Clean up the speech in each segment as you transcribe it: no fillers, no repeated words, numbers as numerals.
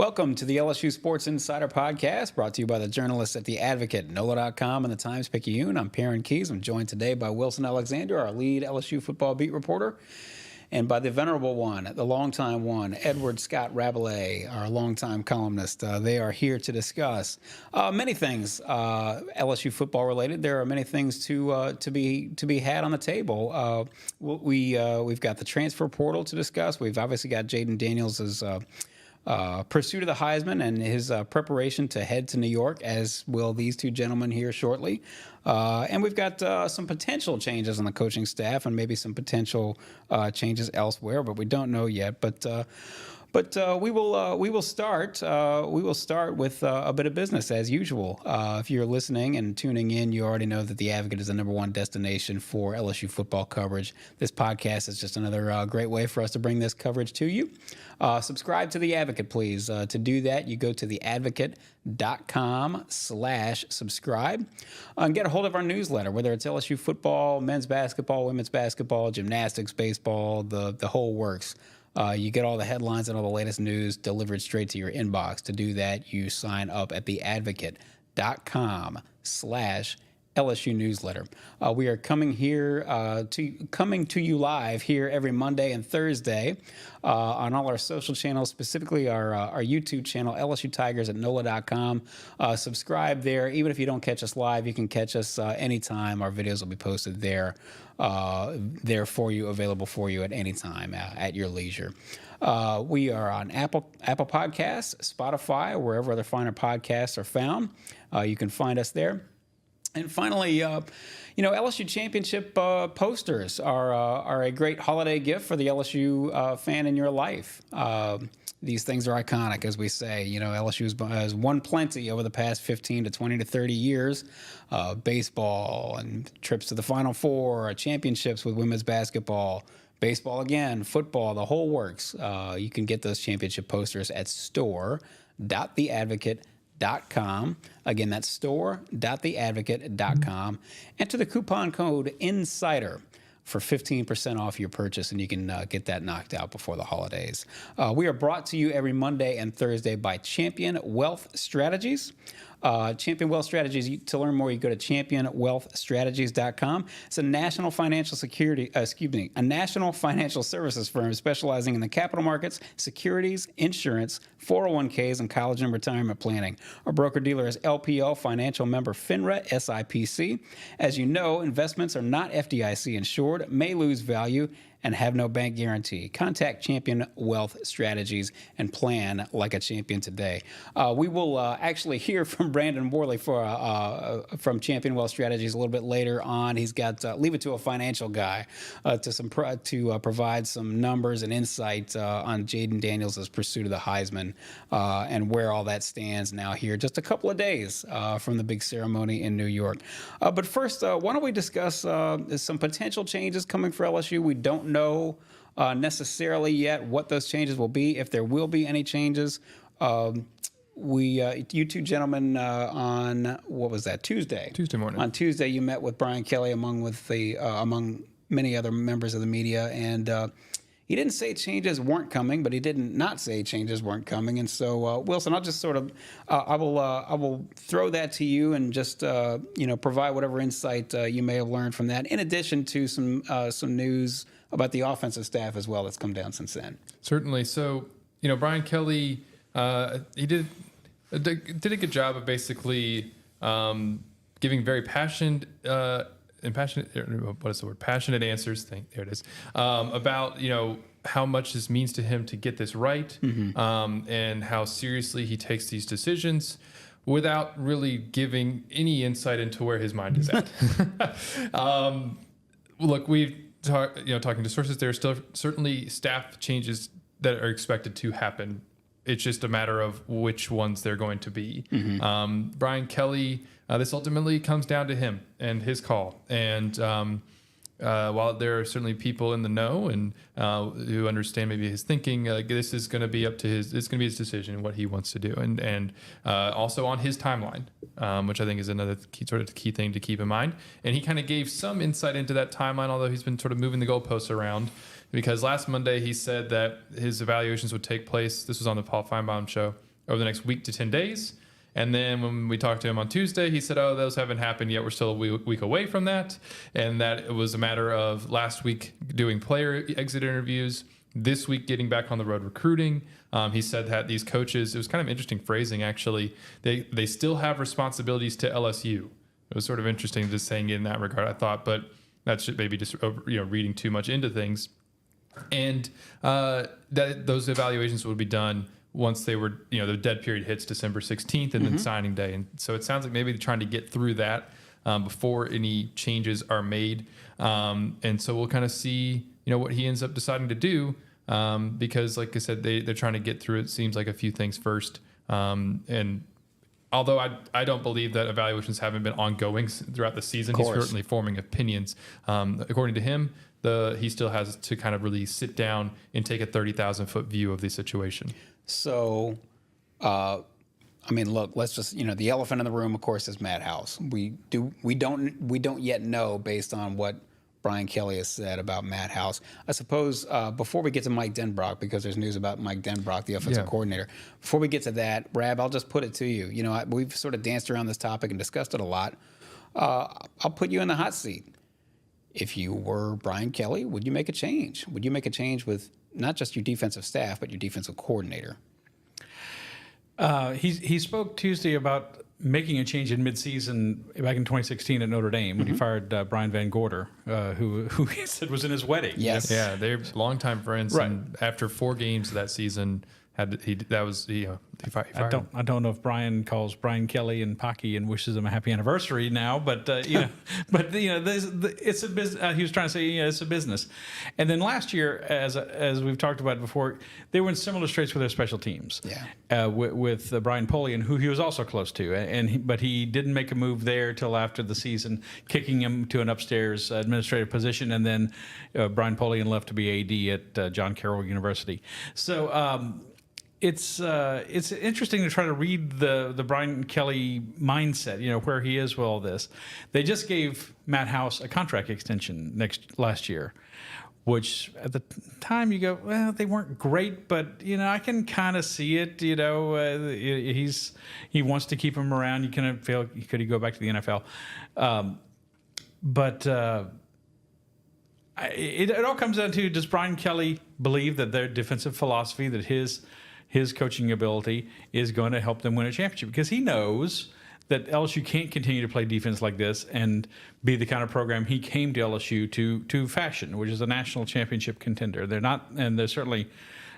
Welcome to the LSU Sports Insider Podcast, brought to you by the journalists at The Advocate, NOLA.com, and the Times-Picayune. I'm Perryn Keys. I'm joined today by Wilson Alexander, our lead LSU football beat reporter, and by the venerable one, the longtime one, Edward Scott Rabalais, our longtime columnist. They are here to discuss many things LSU football related. There are many things to be had on the table. We've got the transfer portal to discuss. We've obviously got Jayden Daniels' pursuit of the Heisman and his preparation to head to New York, as will these two gentlemen here shortly. And we've got some potential changes on the coaching staff and maybe some potential changes elsewhere, but we don't know yet. But we will start with a bit of business as usual. If you're listening and tuning in, you already know that The Advocate is the #1 destination for LSU football coverage. This podcast is just another great way for us to bring this coverage to you. Subscribe to The Advocate, please. To do that, you go to theadvocate.com/subscribe and get a hold of our newsletter, whether it's LSU football, men's basketball, women's basketball, gymnastics, baseball, the whole works. You get all the headlines and all the latest news delivered straight to your inbox. To do that, you sign up at theadvocate.com/LSU newsletter. We are coming to you live here every Monday and Thursday on all our social channels, specifically our YouTube channel, LSU Tigers at NOLA.com. Subscribe there. Even if you don't catch us live, you can catch us anytime. Our videos will be posted there for you, available for you at any time at your leisure. We are on Apple Podcasts, Spotify, wherever other finer podcasts are found. You can find us there. And finally, LSU championship posters are a great holiday gift for the LSU fan in your life. These things are iconic, as we say. LSU has won plenty over the past 15 to 20 to 30 years. Baseball and trips to the Final Four, championships with women's basketball, baseball again, football, the whole works. You can get those championship posters at store.theadvocate.com. Again, that's store.theadvocate.com. Enter the coupon code INSIDER for 15% off your purchase, and you can get that knocked out before the holidays. We are brought to you every Monday and Thursday by Champion Wealth Strategies. Champion Wealth Strategies, to learn more, you go to championwealthstrategies.com. It's a national financial services firm specializing in the capital markets, securities, insurance, 401ks, and college and retirement planning. Our broker-dealer is LPL, financial member FINRA, SIPC. As you know, investments are not FDIC insured, may lose value, and have no bank guarantee. Contact Champion Wealth Strategies and plan like a champion today. We will actually hear from Brandon Worley from Champion Wealth Strategies a little bit later on. He's got leave it to a financial guy to provide some numbers and insight on Jayden Daniels' pursuit of the Heisman and where all that stands now here, just a couple of days from the big ceremony in New York. But first, why don't we discuss some potential changes coming for LSU? We don't know necessarily yet what those changes will be, if there will be any changes. You two gentlemen on, what was that, Tuesday morning. On Tuesday, you met with Brian Kelly among many other members of the media, and he didn't say changes weren't coming, but he didn't not say changes weren't coming. And so, Wilson, I'll just sort of, I will throw that to you and just, provide whatever insight you may have learned from that, in addition to some news about the offensive staff as well that's come down since then. Certainly. So, Brian Kelly, he did a good job of basically giving very passionate answers. There it is. About, how much this means to him to get this right, and how seriously he takes these decisions without really giving any insight into where his mind is at. Look, talking to sources, there are still certainly staff changes that are expected to happen. It's just a matter of which ones they're going to be. Brian Kelly, this ultimately comes down to him and his call. And while there are certainly people in the know and who understand maybe his thinking, this is going to be it's going to be his decision and what he wants to do, and also on his timeline, which I think is another key thing to keep in mind. And he kind of gave some insight into that timeline, although he's been sort of moving the goalposts around, because last Monday he said that his evaluations would take place. This was on the Paul Feinbaum show. over the next week to 10 days. And then when we talked to him on Tuesday, he said, oh, those haven't happened yet. We're still a week away from that. And that it was a matter of last week doing player exit interviews, this week getting back on the road recruiting. He said that these coaches, it was kind of interesting phrasing, actually. They still have responsibilities to LSU. It was sort of interesting just saying it in that regard, I thought. But that's maybe just reading too much into things. And that those evaluations would be done once they were, the dead period hits December 16th and then signing day. And so it sounds like maybe they're trying to get through that before any changes are made. And so we'll kind of see, what he ends up deciding to do because, like I said, they're trying to get through, it seems like, a few things first. And although I don't believe that evaluations haven't been ongoing throughout the season, he's certainly forming opinions. According to him, he still has to kind of really sit down and take a 30,000-foot view of the situation. So, look, let's just, the elephant in the room, of course, is Matt House. We don't yet know, based on what Brian Kelly has said about Matt House. I suppose before we get to Mike Denbrock, because there's news about Mike Denbrock, the offensive coordinator. Before we get to that, Rab, I'll just put it to you. We've sort of danced around this topic and discussed it a lot. I'll put you in the hot seat. If you were Brian Kelly, would you make a change? Would you make a change with not just your defensive staff, but your defensive coordinator? He spoke Tuesday about making a change in midseason back in 2016 at Notre Dame when he fired Brian Van Gorder, who he said was in his wedding. Yes. Yeah, they're longtime friends. Right. And after 4 games that season, he fired him. I don't know if Brian calls Brian Kelly and Pocky and wishes him a happy anniversary now, but it's a business. He was trying to say it's a business. And then last year, as we've talked about before, they were in similar straits with their special teams. Yeah. With Brian Polian, who he was also close to, but he didn't make a move there till after the season, kicking him to an upstairs administrative position, and then Brian Polian left to be AD at John Carroll University. So. It's interesting to try to read the Brian Kelly mindset, where he is with all this. They just gave Matt House a contract extension last year, which at the time you go, well, they weren't great, but I can kind of see it. He wants to keep him around. You kind of feel, could he go back to the NFL? It all comes down to, does Brian Kelly believe that their defensive philosophy, that his coaching ability is going to help them win a championship? Because he knows that LSU can't continue to play defense like this and be the kind of program he came to LSU to fashion, which is a national championship contender. They're not, and they're certainly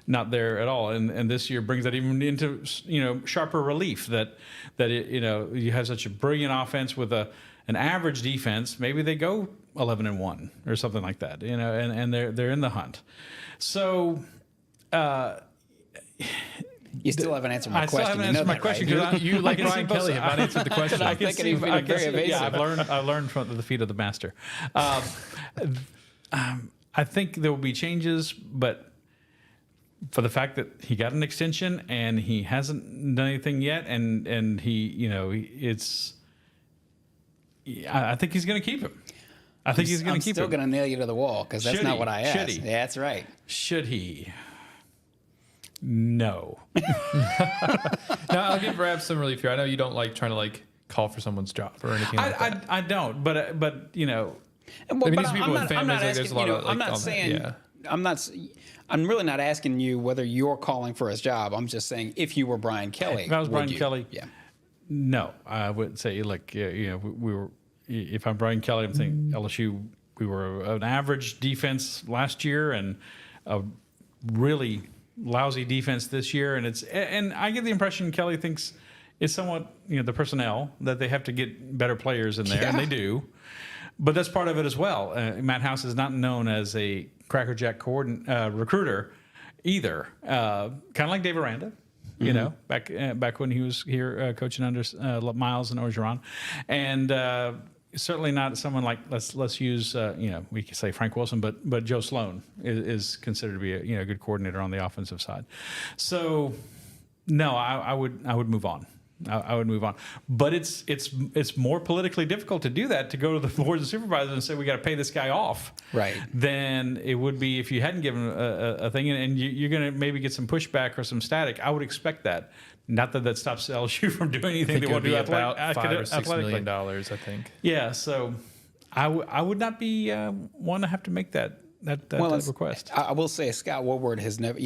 not there at all. And this year brings that even into sharper relief that you have such a brilliant offense with an average defense. Maybe they go 11-1 or something like that. And they're in the hunt. So. You still haven't answered my question. I still haven't answered my question because you, like Brian Kelly, have not answered the question. I'm thinking he's been very evasive. Yeah, I've learned from the feet of the master. I think there will be changes, but for the fact that he got an extension and he hasn't done anything yet, and I think he's going to keep him. I think he's going to keep him. I'm still going to nail you to the wall because that's not what I asked. Should he? Yeah, that's right. Should he? No. Now, I'll give Rab some relief here. I know you don't like trying to call for someone's job or anything like that. I don't, but Well, these people with families, there's a lot of. I'm not saying. Yeah. I'm really not asking you whether you're calling for his job. I'm just saying, if you were Brian Kelly, if I was Brian Kelly, yeah. No, I would say we were. If I'm Brian Kelly, I'm thinking LSU. We were an average defense last year and a really lousy defense this year, and I get the impression Kelly thinks it's somewhat the personnel that they have to get better players in there, and they do, but that's part of it as well. Matt House is not known as a crackerjack recruiter either, kind of like Dave Aranda, back when he was here coaching under Miles and Orgeron, and certainly not someone like let's use we could say Frank Wilson, but Joe Sloan is considered to be a good coordinator on the offensive side. So no, I would move on. I would move on. But it's more politically difficult to do that, to go to the boards of supervisors and say we got to pay this guy off, right? Than it would be if you hadn't given a thing, and you're going to maybe get some pushback or some static. I would expect that Not that stops LSU from doing anything I think they it want would to be do about $5 or $6 athletically. million, I think. Yeah, so I would not be one to have to make that request. I will say Scott Woodward has never,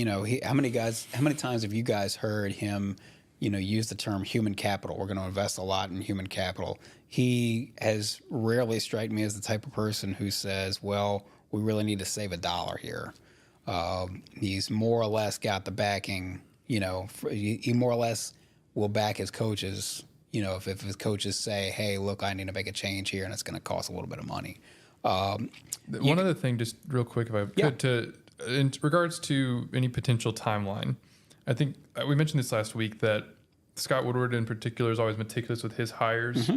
how many times have you guys heard him, use the term human capital? We're going to invest a lot in human capital. He has rarely struck me as the type of person who says, well, we really need to save $1 here. He's more or less got the backing, he more or less will back his coaches, if his coaches say, hey, look, I need to make a change here and it's going to cost a little bit of money. One other thing, just real quick, if I could, in regards to any potential timeline, I think we mentioned this last week that Scott Woodward in particular is always meticulous with his hires.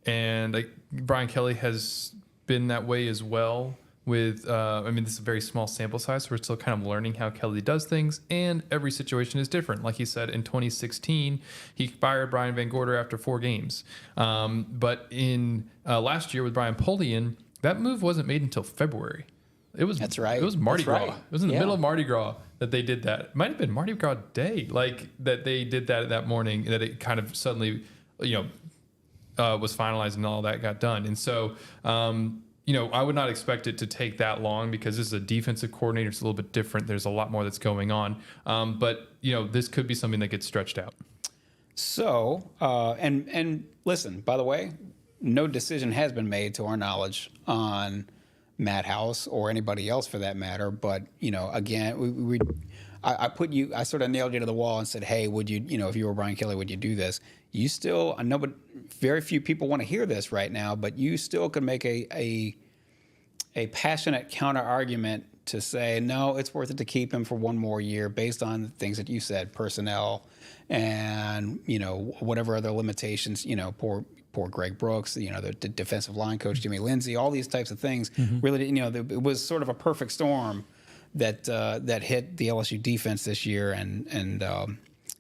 And Brian Kelly has been that way as well with, this is a very small sample size, so we're still kind of learning how Kelly does things, and every situation is different. Like he said, in 2016, he fired Brian Van Gorder after 4 games. But in last year with Brian Polian, that move wasn't made until February. That's right. It was Mardi Gras. Right. It was in the middle of Mardi Gras that they did that. It might have been Mardi Gras Day, that they did that morning, that it kind of suddenly, was finalized and all that got done. And so, I would not expect it to take that long because this is a defensive coordinator. It's a little bit different. There's a lot more that's going on. But this could be something that gets stretched out. So, and listen, by the way, no decision has been made to our knowledge on Matt House or anybody else for that matter. But, again, I sort of nailed you to the wall and said, hey, would you, if you were Brian Kelly, would you do this? You still, I know, but very few people want to hear this right now, but you still could make a passionate counter argument to say, no, it's worth it to keep him for one more year based on the things that you said, personnel and, whatever other limitations, poor Greg Brooks, the defensive line coach, Jimmy Lindsey, all these types of things. Really, it was sort of a perfect storm that hit the LSU defense this year and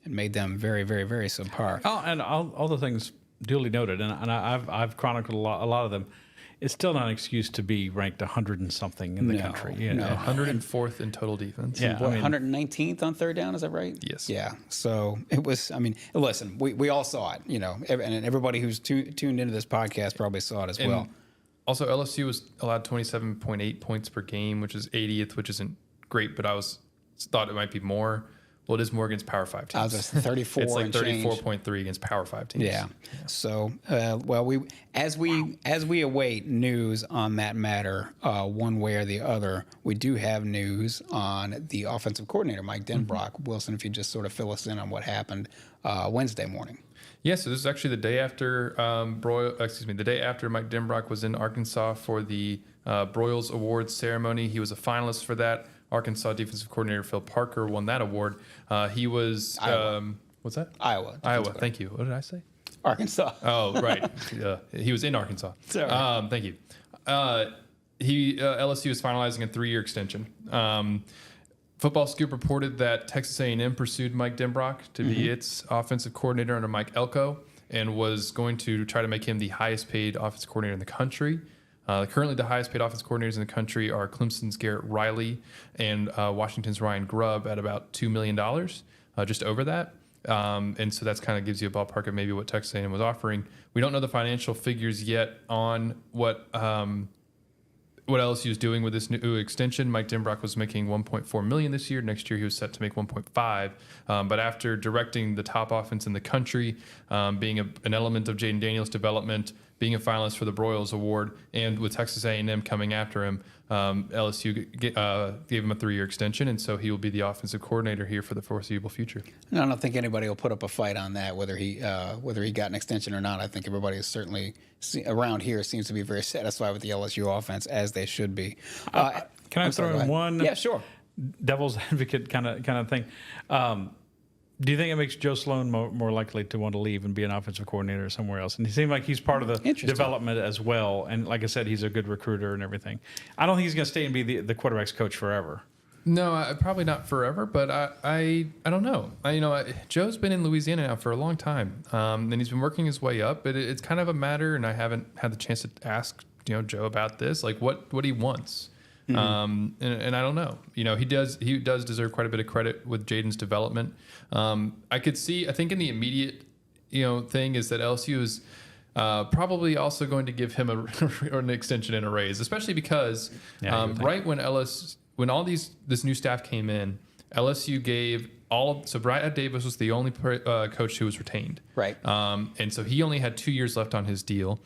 made them very, very, very subpar. Oh, and all the things duly noted, and I've chronicled a lot of them. It's still not an excuse to be ranked 100 and something in the country. No, 104th in total defense. Yeah, 119th on third down, is that right? Yes. Yeah. So it was. Listen, we all saw it. And everybody who's tuned into this podcast probably saw it as well. Also, LSU was allowed 27.8 points per game, which is 80th, which isn't great, but I thought it might be more. Well, it is more against Power 5 teams. I was just 34. It's like and 34.3 against Power 5 teams. Yeah. So, as we await news on that matter, one way or the other, we do have news on the offensive coordinator, Mike Denbrock. Wilson, if you just sort of fill us in on what happened Wednesday morning. Yeah, so this is actually the day after the day after Mike Denbrock was in Arkansas for the Broyles Awards ceremony. He was a finalist for that. Arkansas defensive coordinator Phil Parker won that award. He was what's that? Iowa. Thank you. What did I say? Arkansas. Oh, right. He was in Arkansas. Sorry. Thank you. LSU is finalizing a 3-year extension. Football Scoop reported that Texas A&M pursued Mike Denbrock to be its offensive coordinator under Mike Elko and was going to try to make him the highest paid offensive coordinator in the country. Currently, the highest paid offensive coordinators in the country are Clemson's Garrett Riley and Washington's Ryan Grubb at about $2 million, just over that. And so that's kind of gives you a ballpark of maybe what Texas A&M was offering. We don't know the financial figures yet on what LSU is doing with this new extension. Mike Denbrock was making $1.4 million this year. Next year, he was set to make $1.5. But after directing the top offense in the country, being an element of Jayden Daniels' development, being a finalist for the Broyles Award, and with Texas A&M coming after him, LSU gave him a 3-year extension, and so he will be the offensive coordinator here for the foreseeable future. And I don't think anybody will put up a fight on that, whether he got an extension or not. I think everybody is certainly around here seems to be very satisfied with the LSU offense, as they should be. Can I throw in one? Yeah, sure. Devil's advocate kind of thing. Do you think it makes Joe Sloan more likely to want to leave and be an offensive coordinator somewhere else? And he seemed like he's part of the development as well. And like I said, he's a good recruiter and everything. I don't think he's going to stay and be the quarterback's coach forever. No, probably not forever, but I don't know. Joe's been in Louisiana now for a long time, and he's been working his way up. But it's kind of a matter, and I haven't had the chance to ask Joe about this, like what he wants. And I don't know. He does deserve quite a bit of credit with Jayden's development. I think in the immediate thing is that LSU is probably also going to give him an extension and a raise, especially because right when this new staff came in, LSU gave so Brad Davis was the only coach who was retained. Right. And so he only had 2 years left on his deal.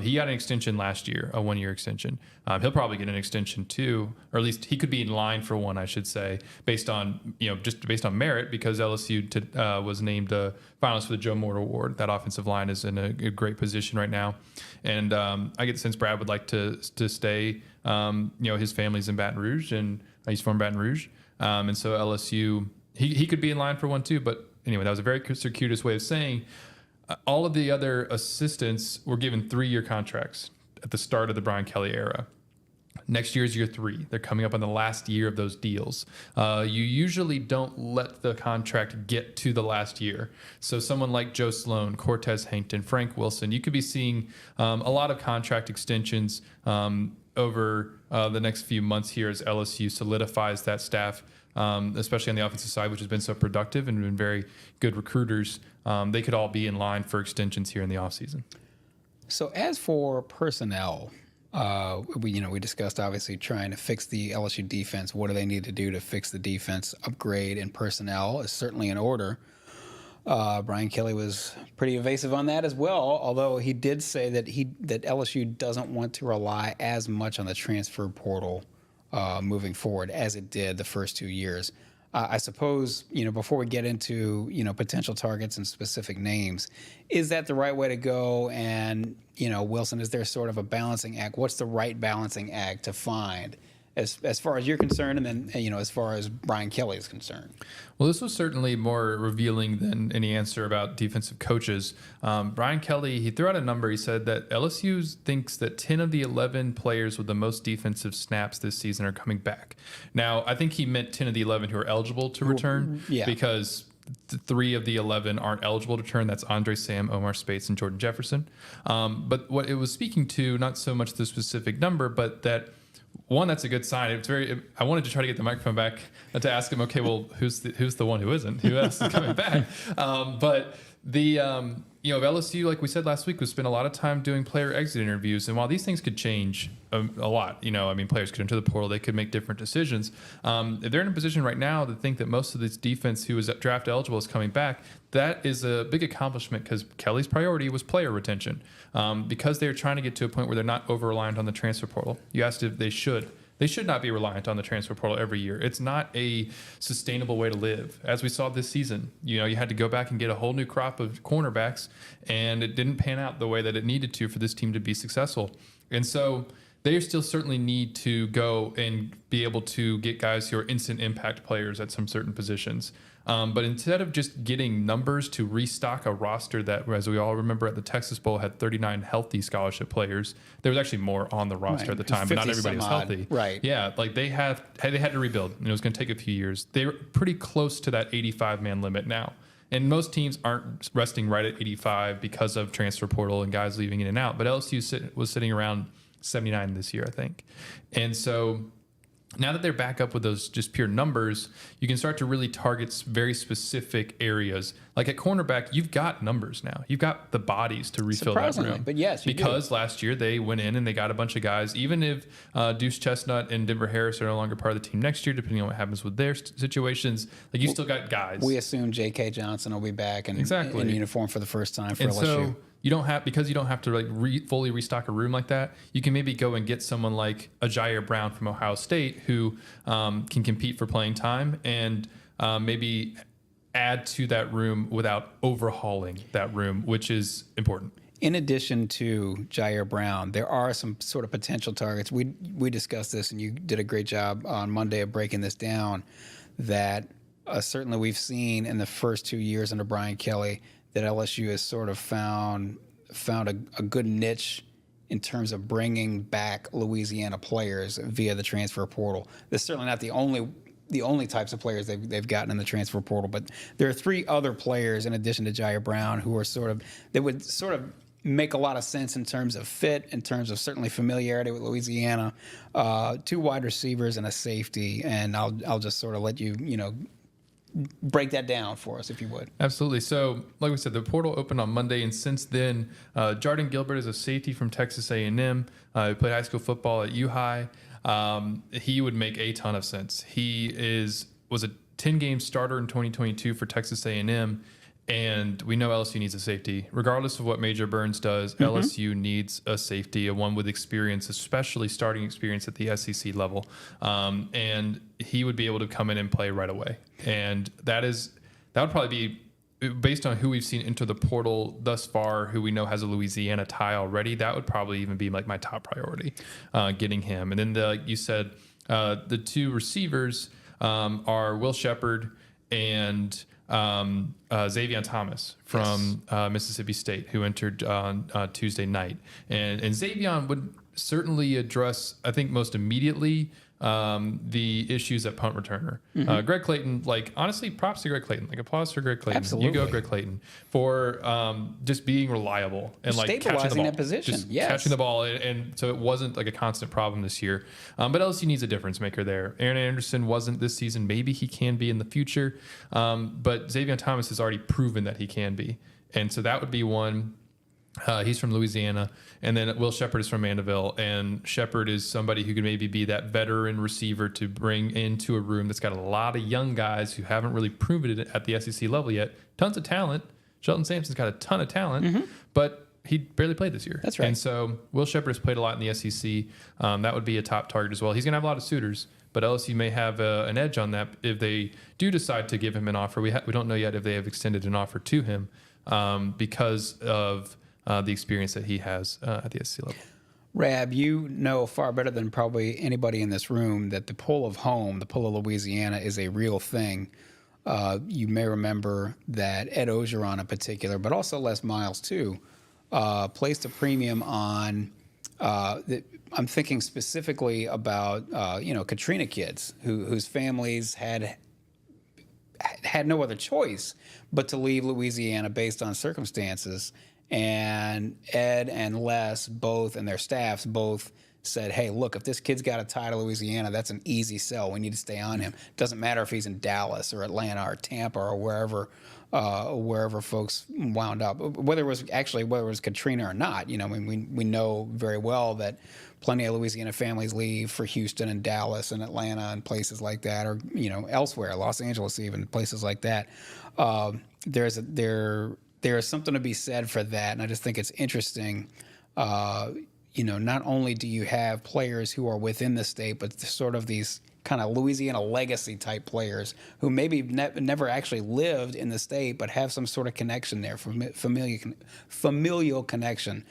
He got an extension last year, a 1-year extension. He'll probably get an extension too, or at least he could be in line for one, I should say, based on merit, because LSU was named a finalist for the Joe Moore Award. That offensive line is in a great position right now, and I get the sense Brad would like to stay. His family's in Baton Rouge, and he's from Baton Rouge, and so LSU he could be in line for one too. But anyway, that was a very circuitous way of saying. All of the other assistants were given 3-year contracts at the start of the Brian Kelly era. Next year is year 3. They're coming up on the last year of those deals. You usually don't let the contract get to the last year. So someone like Joe Sloan, Cortez Hankton, Frank Wilson, you could be seeing a lot of contract extensions over the next few months here as LSU solidifies that staff. Especially on the offensive side, which has been so productive and been very good recruiters. They could all be in line for extensions here in the offseason. So as for personnel, we discussed obviously trying to fix the LSU defense. What do they need to do to fix the defense? Upgrade in personnel is certainly in order. Brian Kelly was pretty evasive on that as well, although he did say that LSU doesn't want to rely as much on the transfer portal moving forward as it did the first 2 years. I suppose, before we get into, potential targets and specific names, is that the right way to go? And, Wilson, is there sort of a balancing act? What's the right balancing act to find as far as you're concerned, and then, as far as Brian Kelly is concerned? Well, this was certainly more revealing than any answer about defensive coaches. Brian Kelly, he threw out a number. He said that LSU thinks that 10 of the 11 players with the most defensive snaps this season are coming back. Now, I think he meant 10 of the 11 who are eligible to return, because 3 of the 11 aren't eligible to return. That's Andre Sam, Omar Spates, and Jordan Jefferson. But what it was speaking to, not so much the specific number, but that one, that's a good sign. I wanted to try to get the microphone back to ask him, okay, well, who's the one who isn't? Who else is coming back? But the LSU, like we said last week, we spent a lot of time doing player exit interviews, and while these things could change a lot, players could enter the portal, they could make different decisions. If they're in a position right now to think that most of this defense who is draft eligible is coming back, that is a big accomplishment, because Kelly's priority was player retention, because they're trying to get to a point where they're not over-reliant on the transfer portal. You asked if they should. They should not be reliant on the transfer portal every year. It's not a sustainable way to live. As we saw this season, you had to go back and get a whole new crop of cornerbacks, and it didn't pan out the way that it needed to for this team to be successful. And so they still certainly need to go and be able to get guys who are instant impact players at some certain positions. But instead of just getting numbers to restock a roster that, as we all remember, at the Texas Bowl had 39 healthy scholarship players, there was actually more on the roster at the time, but not everybody was healthy. Right. Yeah, like they had to rebuild, and it was going to take a few years. They were pretty close to that 85-man limit now. And most teams aren't resting right at 85 because of transfer portal and guys leaving in and out. But LSU was sitting around 79 this year, I think. And so now that they're back up with those just pure numbers, you can start to really target very specific areas. Like at cornerback, you've got numbers now. You've got the bodies to refill that room. But yes, because last year they went in and they got a bunch of guys. Even if Deuce Chestnut and Denver Harris are no longer part of the team next year, depending on what happens with their situations, like you still got guys. We assume J.K. Johnson will be back in uniform for the first time for LSU. So you don't have to fully restock a room like that. You can maybe go and get someone like a Jair Brown from Ohio State who can compete for playing time and maybe add to that room without overhauling that room, which is important. In addition to Jair Brown, there are some sort of potential targets. We discussed this, and you did a great job on Monday of breaking this down, that certainly we've seen in the first 2 years under Brian Kelly that LSU has sort of found a good niche in terms of bringing back Louisiana players via the transfer portal. That's certainly not the only types of players they've gotten in the transfer portal, but there are 3 other players in addition to Jair Brown who are that would make a lot of sense in terms of fit, in terms of certainly familiarity with Louisiana. 2 wide receivers and a safety, and I'll just sort of let you break that down for us, if you would. Absolutely. So, like we said, the portal opened on Monday, and since then, Jayden Gilbert is a safety from Texas A&M. He played high school football at U-High. He would make a ton of sense. He was a 10-game starter in 2022 for Texas A&M. And we know LSU needs a safety. Regardless of what Major Burns does, LSU needs a safety, one with experience, especially starting experience at the SEC level. And he would be able to come in and play right away. And that would probably be, based on who we've seen enter the portal thus far, who we know has a Louisiana tie already, that would probably even be like my top priority, getting him. And then, like you said, the 2 receivers are Will Shepherd and Xavier Thomas from Mississippi State, who entered on Tuesday night. And Xavier would certainly address, I think, most immediately the issues at punt returner. Greg Clayton, honestly, props to Greg Clayton. Applause for Greg Clayton. Absolutely. You go, Greg Clayton, for just being reliable and stabilizing that position. Just catching the ball, and so it wasn't a constant problem this year. But LSU needs a difference maker there. Aaron Anderson wasn't this season. Maybe he can be in the future. But Xavier Thomas has already proven that he can be, and so that would be one. He's from Louisiana, and then Will Shepherd is from Mandeville, and Shepherd is somebody who could maybe be that veteran receiver to bring into a room that's got a lot of young guys who haven't really proven it at the SEC level yet. Tons of talent. Shelton Sampson's got a ton of talent, but he barely played this year. That's right. And so Will Shepherd has played a lot in the SEC. That would be a top target as well. He's going to have a lot of suitors, but LSU may have an edge on that if they do decide to give him an offer. We don't know yet if they have extended an offer to him because of the experience that he has at the SEC level. Rab, you know far better than probably anybody in this room that the pull of home, the pull of Louisiana, is a real thing. You may remember that Ed Ogeron in particular, but also Les Miles too, placed a premium on. I'm thinking specifically about Katrina kids whose families had no other choice but to leave Louisiana based on circumstances. And Ed and Les both, and their staffs both, said, hey, look, if this kid's got a tie to Louisiana, that's an easy sell. We need to stay on him. Doesn't matter if he's in Dallas or Atlanta or Tampa or wherever folks wound up. Whether it was Katrina or not, we know very well that plenty of Louisiana families leave for Houston and Dallas and Atlanta and places like that, or elsewhere, Los Angeles even, places like that. There is something to be said for that, and I just think it's interesting. Not only do you have players who are within the state, but sort of these kind of Louisiana legacy type players who maybe never actually lived in the state, but have some sort of connection there, familial connection.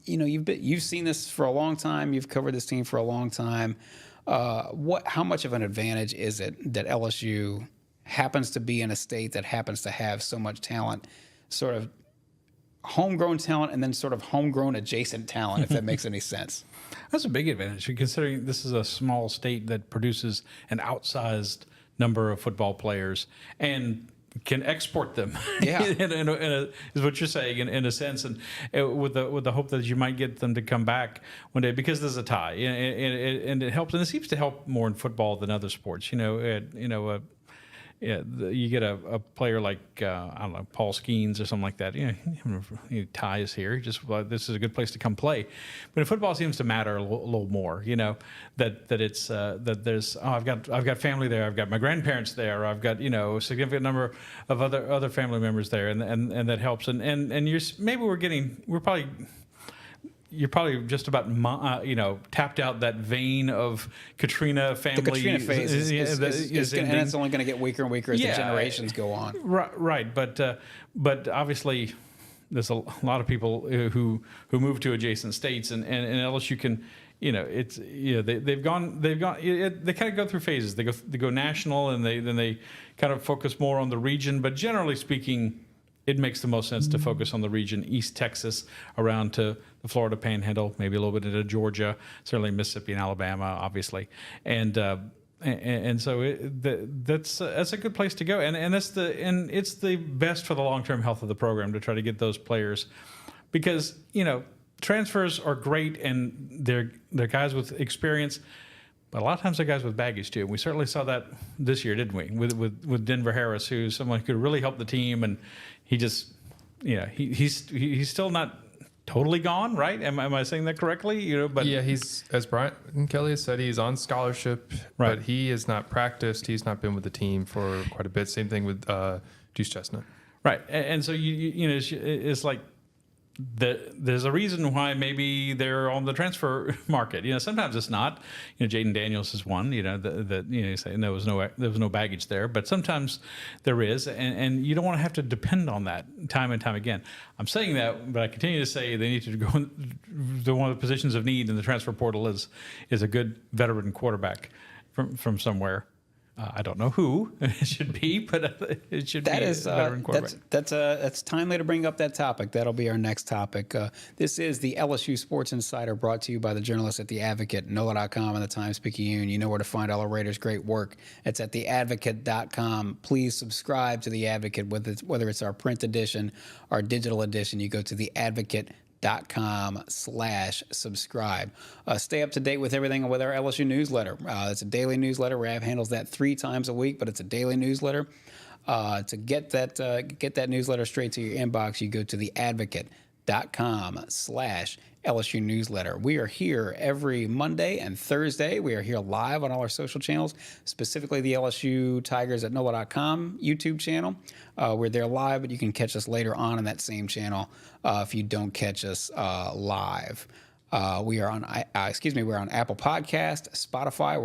You've seen this for a long time. You've covered this team for a long time. How much of an advantage is it that LSU happens to be in a state that happens to have so much talent? Sort of homegrown talent and then sort of homegrown adjacent talent, if that makes any sense. That's a big advantage, considering this is a small state that produces an outsized number of football players and can export them. Yeah, is what you're saying in a sense, and with the hope that you might get them to come back one day because there's a tie, and it helps, and it seems to help more in football than other sports. You get a player like Paul Skeens or something like that. Ty is here. This is a good place to come play. But in football, it seems to matter a little more. That it's that there's I've got family there. I've got my grandparents there. Or I've got a significant number of other family members there, and that helps. And you're probably just about tapped out that vein of Katrina family. The Katrina phase and it's only going to get weaker and weaker as the generations go on. Right. But obviously, there's a lot of people who move to adjacent states, and LSU can. They kind of go through phases. They go national, and then they kind of focus more on the region. But generally speaking, it makes the most sense to focus on the region, East Texas, around to the Florida Panhandle, maybe a little bit into Georgia, certainly Mississippi and Alabama, obviously, and so that's a good place to go, and it's the best for the long-term health of the program to try to get those players because transfers are great and they're guys with experience. But a lot of times they're guys with baggage too. We certainly saw that this year, didn't we? With Denver Harris, who's someone who could really help the team, and he just, he's still not totally gone, right? Am I saying that correctly? But yeah, he's, as Brian Kelly has said, he's on scholarship, right. But he has not practiced. He's not been with the team for quite a bit. Same thing with Juice Chestnut. Right, and so it's like. There's a reason why maybe they're on the transfer market. Sometimes it's not. Jayden Daniels is one. You say there was no baggage there, but sometimes there is, and you don't want to have to depend on that time and time again. I'm saying that, but I continue to say they need to go. One of the positions of need in the transfer portal is a good veteran quarterback from somewhere. I don't know who it should be, but it should be a veteran quarterback. That's timely to bring up that topic. That'll be our next topic. This is the LSU Sports Insider, brought to you by the journalists at The Advocate, NOLA.com, and the Times-Picayune. You know where to find all our Raiders' great work. It's at theadvocate.com. Please subscribe to The Advocate, whether it's our print edition, our digital edition. You go to theadvocate.com/subscribe. Stay up to date with everything with our LSU newsletter. It's a daily newsletter. Rav handles that 3 times a week, but it's a daily newsletter. To get that newsletter straight to your inbox, you go to theadvocate.com/LSU newsletter. We are here every Monday and Thursday. We are here live on all our social channels, specifically the LSU Tigers at NOLA.com YouTube channel. We're there live, but you can catch us later on in that same channel if you don't catch us live. We're on Apple Podcast, Spotify,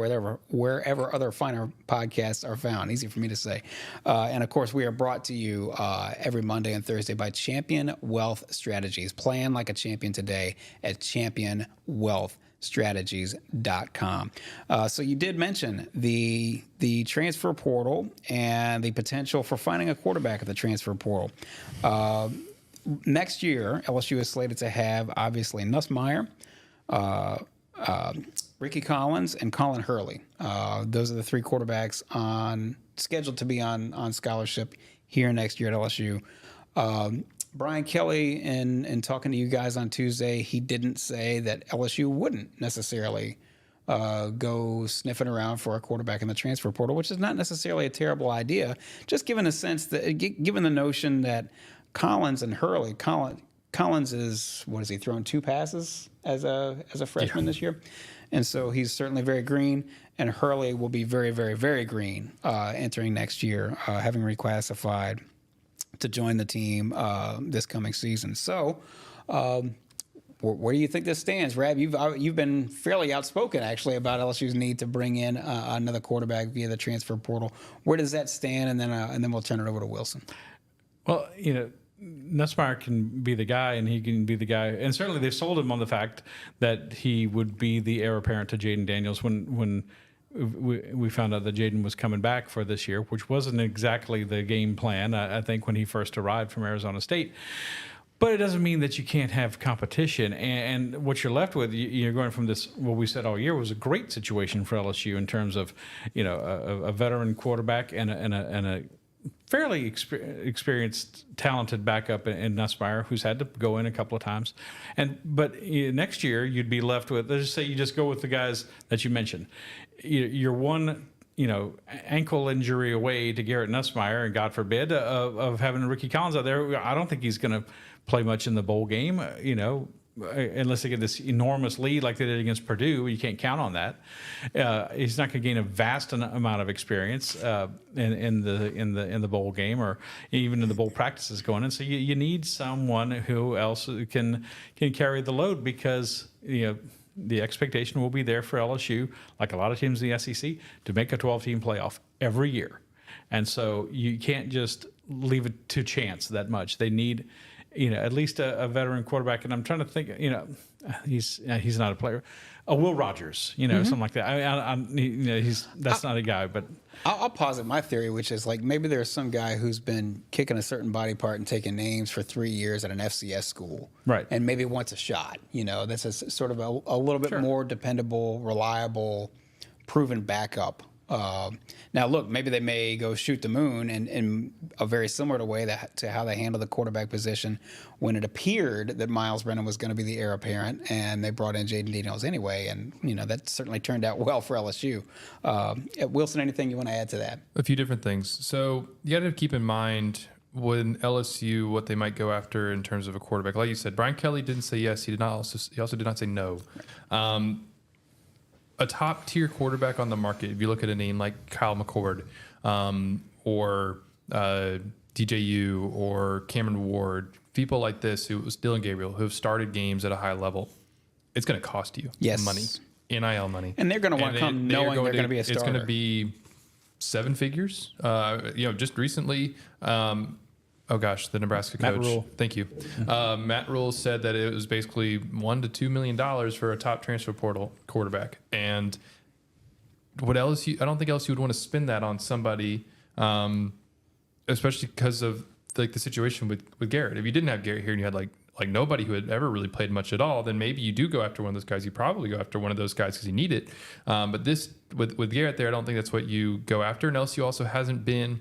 wherever other finer podcasts are found. Easy for me to say. And of course, we are brought to you every Monday and Thursday by Champion Wealth Strategies. Plan like a champion today at championwealthstrategies.com. So you did mention the transfer portal and the potential for finding a quarterback at the transfer portal. Next year, LSU is slated to have, obviously, Nussmeier, Ricky Collins, and Colin Hurley. Those are the 3 quarterbacks scheduled to be on scholarship here next year at LSU. Brian Kelly, in talking to you guys on Tuesday, he didn't say that LSU wouldn't necessarily go sniffing around for a quarterback in the transfer portal, which is not necessarily a terrible idea, just given the notion that Collins and Hurley. Collins is, what is he, thrown 2 passes as a freshman this year? And so he's certainly very green, and Hurley will be very, very, very green entering next year, having reclassified to join the team this coming season. So where do you think this stands? Rab, you've been fairly outspoken, actually, about LSU's need to bring in another quarterback via the transfer portal. Where does that stand? And then we'll turn it over to Wilson. Well, Nussmeier can be the guy, and he can be the guy. And certainly they've sold him on the fact that he would be the heir apparent to Jayden Daniels when we found out that Jayden was coming back for this year, which wasn't exactly the game plan, I think, when he first arrived from Arizona State. But it doesn't mean that you can't have competition. And what you're left with, you're going from this, what we said all year was a great situation for LSU in terms of, a veteran quarterback and a fairly experienced, talented backup in Nussmeier, who's had to go in a couple of times. But next year, you'd be left with, let's just say you just go with the guys that you mentioned. You're one, ankle injury away to Garrett Nussmeier, and God forbid, of having Ricky Collins out there. I don't think he's going to play much in the bowl game, unless they get this enormous lead like they did against Purdue. You can't count on that. He's not going to gain a vast amount of experience in the bowl game or even in the bowl practices going in. So you need someone who else can carry the load, because the expectation will be there for LSU, like a lot of teams in the SEC, to make a 12-team playoff every year. And so you can't just leave it to chance that much. They need at least a veteran quarterback. And I'm trying to think, he's not a player. Will Rogers, something like that. That's not a guy, but I'll posit my theory, which is like maybe there's some guy who's been kicking a certain body part and taking names for 3 years at an FCS school, right? And maybe wants a shot. That's a sort of a little bit more dependable, reliable, proven backup Now, look, maybe they may go shoot the moon in a very similar way to how they handled the quarterback position when it appeared that Miles Brennan was going to be the heir apparent, and they brought in Jayden Daniels anyway. And, that certainly turned out well for LSU. Wilson, anything you want to add to that? A few different things. So you got to keep in mind when LSU, what they might go after in terms of a quarterback. Like you said, Brian Kelly didn't say yes. He also did not say no. A top tier quarterback on the market, if you look at a name like Kyle McCord, or DJU or Cameron Ward, people like this, who was Dylan Gabriel, who have started games at a high level, it's going to cost you money, NIL money. And they're going to want to come knowing they're going to be a starter. It's going to be 7 figures. Just recently, the Nebraska coach. Matt Rule. Thank you. Matt Rule said that it was basically $1 to $2 million for a top transfer portal quarterback. And I don't think LSU would want to spend that on somebody, especially because of the situation with Garrett. If you didn't have Garrett here and you had like nobody who had ever really played much at all, then maybe you do go after one of those guys. You probably go after one of those guys because you need it. But this with Garrett there, I don't think that's what you go after. And LSU also hasn't been.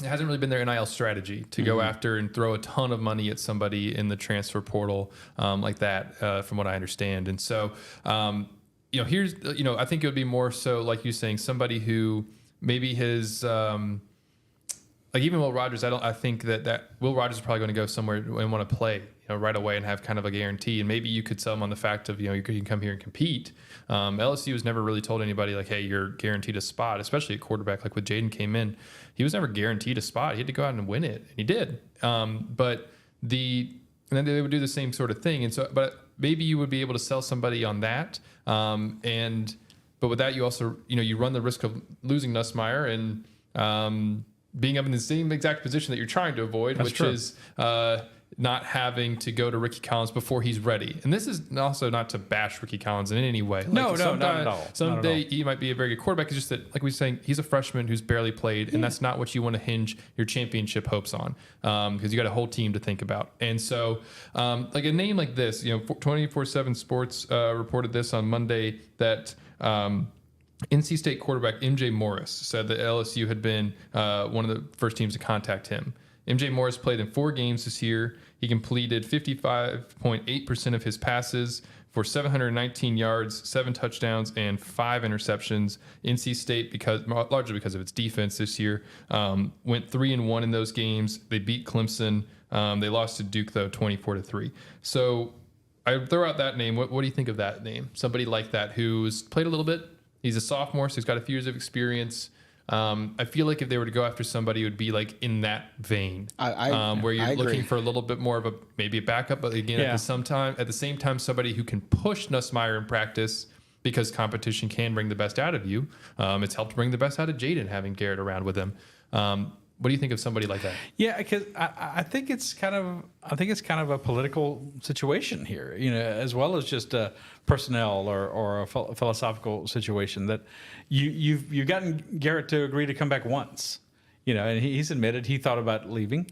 It hasn't really been their NIL strategy to go after and throw a ton of money at somebody in the transfer portal like that, from what I understand. And so, I think it would be more so like you saying somebody who maybe his, like even Will Rogers. I think that Will Rogers is probably going to go somewhere and want to play, right away and have kind of a guarantee. And maybe you could sell him on the fact of, you can come here and compete. LSU has never really told anybody like, hey, you're guaranteed a spot, especially a quarterback. Like with Jayden came in, he was never guaranteed a spot. He had to go out and win it, and he did. But and then they would do the same sort of thing. And so, but maybe you would be able to sell somebody on that. But with that, you also, you run the risk of losing Nussmeier and being up in the same exact position that you're trying to avoid, which is not having to go to Ricky Collins before he's ready. And this is also not to bash Ricky Collins in any way. Not at all. Someday he might be a very good quarterback. It's just that, like we were saying, he's a freshman who's barely played, and that's not what you want to hinge your championship hopes on, because you got a whole team to think about. And so, like a name like this, 24/7 Sports reported this on Monday that NC State quarterback MJ Morris said that LSU had been one of the first teams to contact him. MJ Morris played in 4 games this year. He completed 55.8% of his passes for 719 yards, 7 touchdowns, and 5 interceptions. NC State, largely because of its defense this year, went 3-1 in those games. They beat Clemson. They lost to Duke, though, 24-3. So I throw out that name. What do you think of that name? Somebody like that who's played a little bit. He's a sophomore, so he's got a few years of experience. I feel like if they were to go after somebody, it would be like in that vein, where you're looking for a little bit more of maybe a backup, but again, at the same time, somebody who can push Nussmeier in practice, because competition can bring the best out of you. It's helped bring the best out of Jayden having Garrett around with him. What do you think of somebody like that? Yeah, because I think it's kind of a political situation here, as well as just a personnel or a philosophical situation that you've gotten Garrett to agree to come back once, and he's admitted he thought about leaving,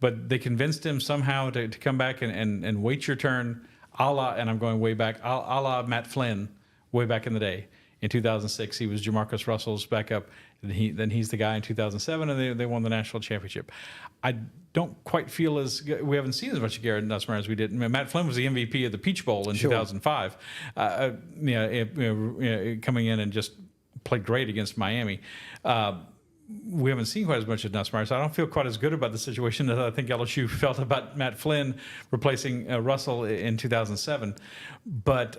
but they convinced him somehow to come back and wait your turn, and I'm going way back, a la Matt Flynn way back in the day. In 2006, he was Jamarcus Russell's backup. Then he's the guy in 2007, and they won the national championship. I don't quite feel we haven't seen as much of Garrett Nussmeier as we did. Matt Flynn was the MVP of the Peach Bowl in 2005, coming in and just played great against Miami. We haven't seen quite as much of Nussmeier, so I don't feel quite as good about the situation as I think LSU felt about Matt Flynn replacing Russell in 2007. But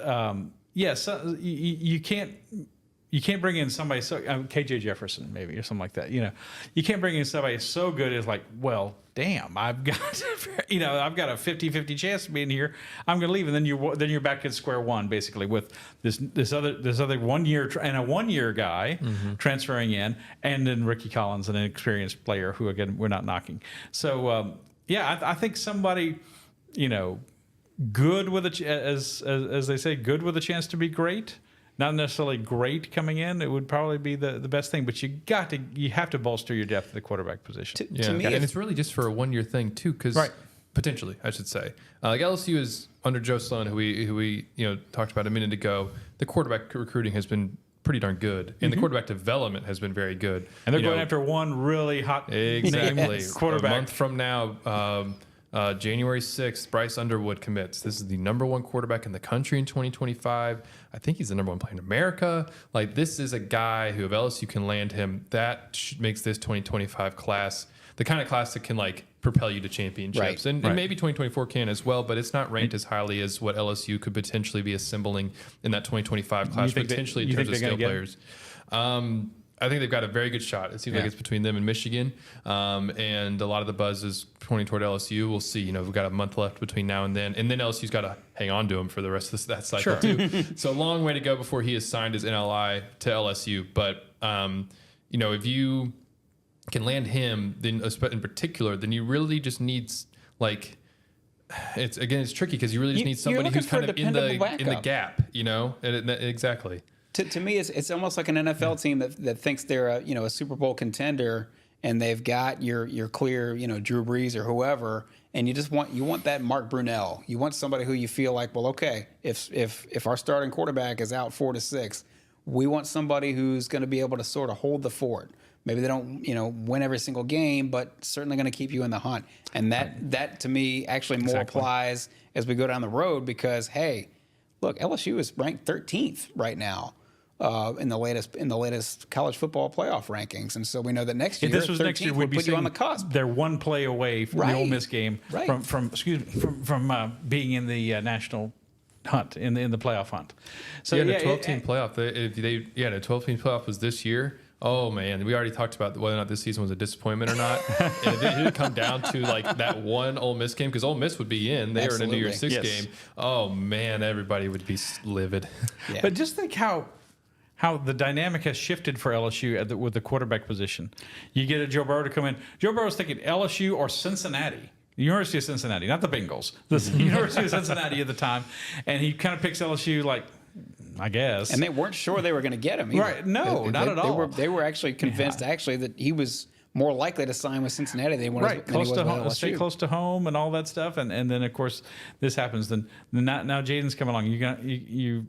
so you can't bring in somebody so KJ Jefferson maybe or something like that. You can't bring in somebody so good as like, well, damn, I've got I've got a 50-50 chance of being here. I'm going to leave, and then you're back at square one basically with this other 1 year and a 1 year guy transferring in, and then Ricky Collins, an experienced player who again we're not knocking. So I think somebody good with as they say, good with a chance to be great. Not necessarily great coming in. It would probably be the best thing, but you have to bolster your depth at the quarterback position. To me, and it's really just for a 1 year thing too, because potentially, I should say, like LSU is under Joe Sloan, who we talked about a minute ago. The quarterback recruiting has been pretty darn good, and the quarterback development has been very good. And they're going after one really hot exactly quarterback. A month from now, January 6th, Bryce Underwood commits. This is the number one quarterback in the country in 2025. I think he's the number one player in America. Like, this is a guy who, if LSU can land him, that makes this 2025 class the kind of class that can like propel you to championships. And maybe 2024 can as well, but it's not ranked as highly as what LSU could potentially be assembling in that 2025 class, potentially in terms of skill players. I think they've got a very good shot. It seems like it's between them and Michigan. And a lot of the buzz is pointing toward LSU. We'll see. We've got a month left between now and then. And then LSU's got to hang on to him for the rest of that cycle, too. So a long way to go before he is signed as NLI to LSU. But, if you can land him, then in particular, then you really just need, like, it's tricky because you really just need somebody who's kind of in the gap, exactly. To me, it's almost like an NFL team that thinks they're a Super Bowl contender, and they've got your clear Drew Brees or whoever, and you want that Mark Brunell. You want somebody who you feel like, well, okay, if our starting quarterback is out 4 to 6, we want somebody who's going to be able to sort of hold the fort. Maybe they don't win every single game, but certainly going to keep you in the hunt. And that to me actually more applies as we go down the road because hey, look, LSU is ranked 13th right now. In the latest college football playoff rankings, and so we know that next year, if this was next year, we'd be put you on the cusp. They're one play away from the Ole Miss game from being in the national hunt in the playoff hunt. So the 12-team playoff. The 12-team playoff was this year. Oh man, we already talked about whether or not this season was a disappointment or not. And it didn't come down to like that one Ole Miss game because Ole Miss would be in. They were in a New Year's Six game. Oh man, everybody would be livid. Yeah. But just think how the dynamic has shifted for LSU with the quarterback position. You get a Joe Burrow to come in. Joe Burrow's thinking LSU or Cincinnati. The University of Cincinnati, not the Bengals. The University of Cincinnati at the time. And he kind of picks LSU like, I guess. And they weren't sure they were going to get him either. Right. No, not at all. They were actually convinced that he was more likely to sign with Cincinnati than he was with LSU. Stay close to home and all that stuff. And then, of course, this happens. Then now Jayden's come along. You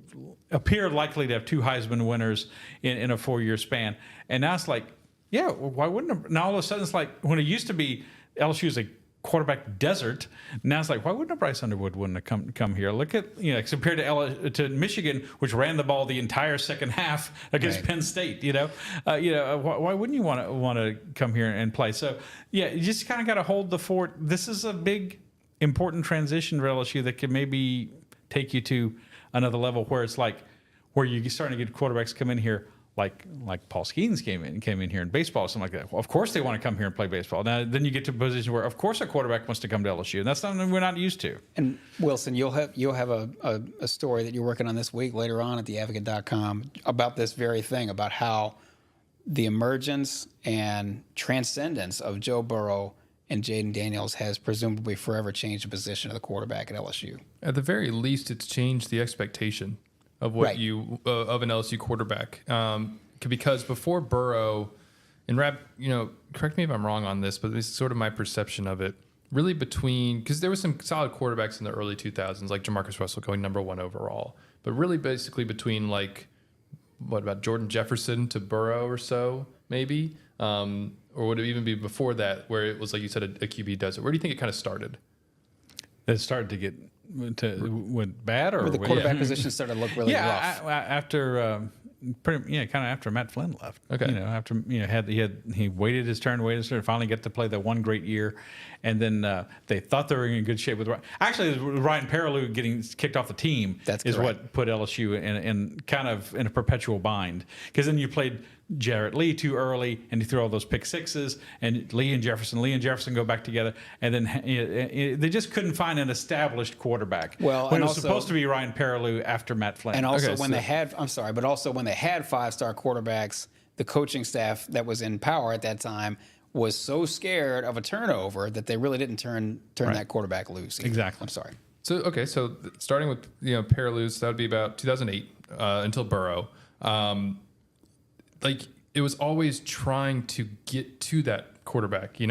appear likely to have 2 Heisman winners in a 4-year span. And now it's like, yeah, why wouldn't it? Now all of a sudden it's like when it used to be LSU's a quarterback desert. Now it's like, why wouldn't a Bryce Underwood wouldn't have come here? Look at compared to Michigan, which ran the ball the entire second half against Penn State. Why wouldn't you want to come here and play? So you just kind of got to hold the fort. This is a big, important transition for LSU that can maybe take you to another level where it's like where you're starting to get quarterbacks come in here. Like Paul Skeens came in here in baseball or something like that. Well, of course they want to come here and play baseball. Now then you get to a position where of course a quarterback wants to come to LSU, and that's something we're not used to. And Wilson, you'll have a story that you're working on this week later on at theadvocate.com about this very thing, about how the emergence and transcendence of Joe Burrow and Jayden Daniels has presumably forever changed the position of the quarterback at LSU. At the very least, it's changed the expectation of what of an LSU quarterback, because before Burrow, and correct me if I'm wrong on this, but this is sort of my perception of it. Really because there was some solid quarterbacks in the early 2000s, like Jamarcus Russell going number 1 overall, but really basically between like what about Jordan Jefferson to Burrow or so maybe, or would it even be before that where it was like you said a QB desert? Where do you think it kind of started? It started to get. Went bad, or the quarterback position started to look really rough. After kind of after Matt Flynn left. Okay. After he waited his turn, finally get to play that one great year, and then they thought they were in good shape with actually Ryan Perrylou getting kicked off the team. Is what put LSU in kind of in a perpetual bind, because then you played Jarrett Lee too early, and you throw all those pick sixes, and Lee and Jefferson go back together, and then they just couldn't find an established quarterback. Well, when it was supposed to be Ryan Perrylou after Matt Flynn. And also when they had 5-star quarterbacks, the coaching staff that was in power at that time was so scared of a turnover that they really didn't turn that quarterback loose. Exactly. I'm sorry. So starting with Perrylou, that would be about 2008 until Burrow. It was always trying to get to that quarterback. So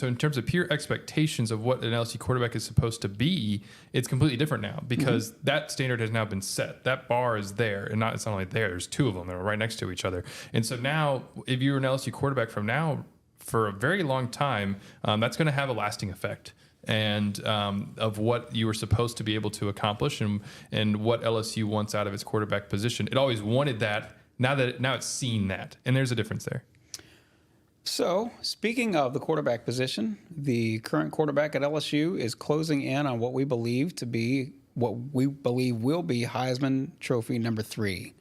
in terms of pure expectations of what an LSU quarterback is supposed to be, it's completely different now because that standard has now been set. That bar is there, and it's not only there. There's two of them that are right next to each other. And so now, if you're an LSU quarterback from now for a very long time, that's going to have a lasting effect. And of what you were supposed to be able to accomplish and what LSU wants out of its quarterback position. It always wanted that. Now it's seen that, and there's a difference there. So, speaking of the quarterback position, the current quarterback at LSU is closing in on what we believe will be Heisman Trophy number 3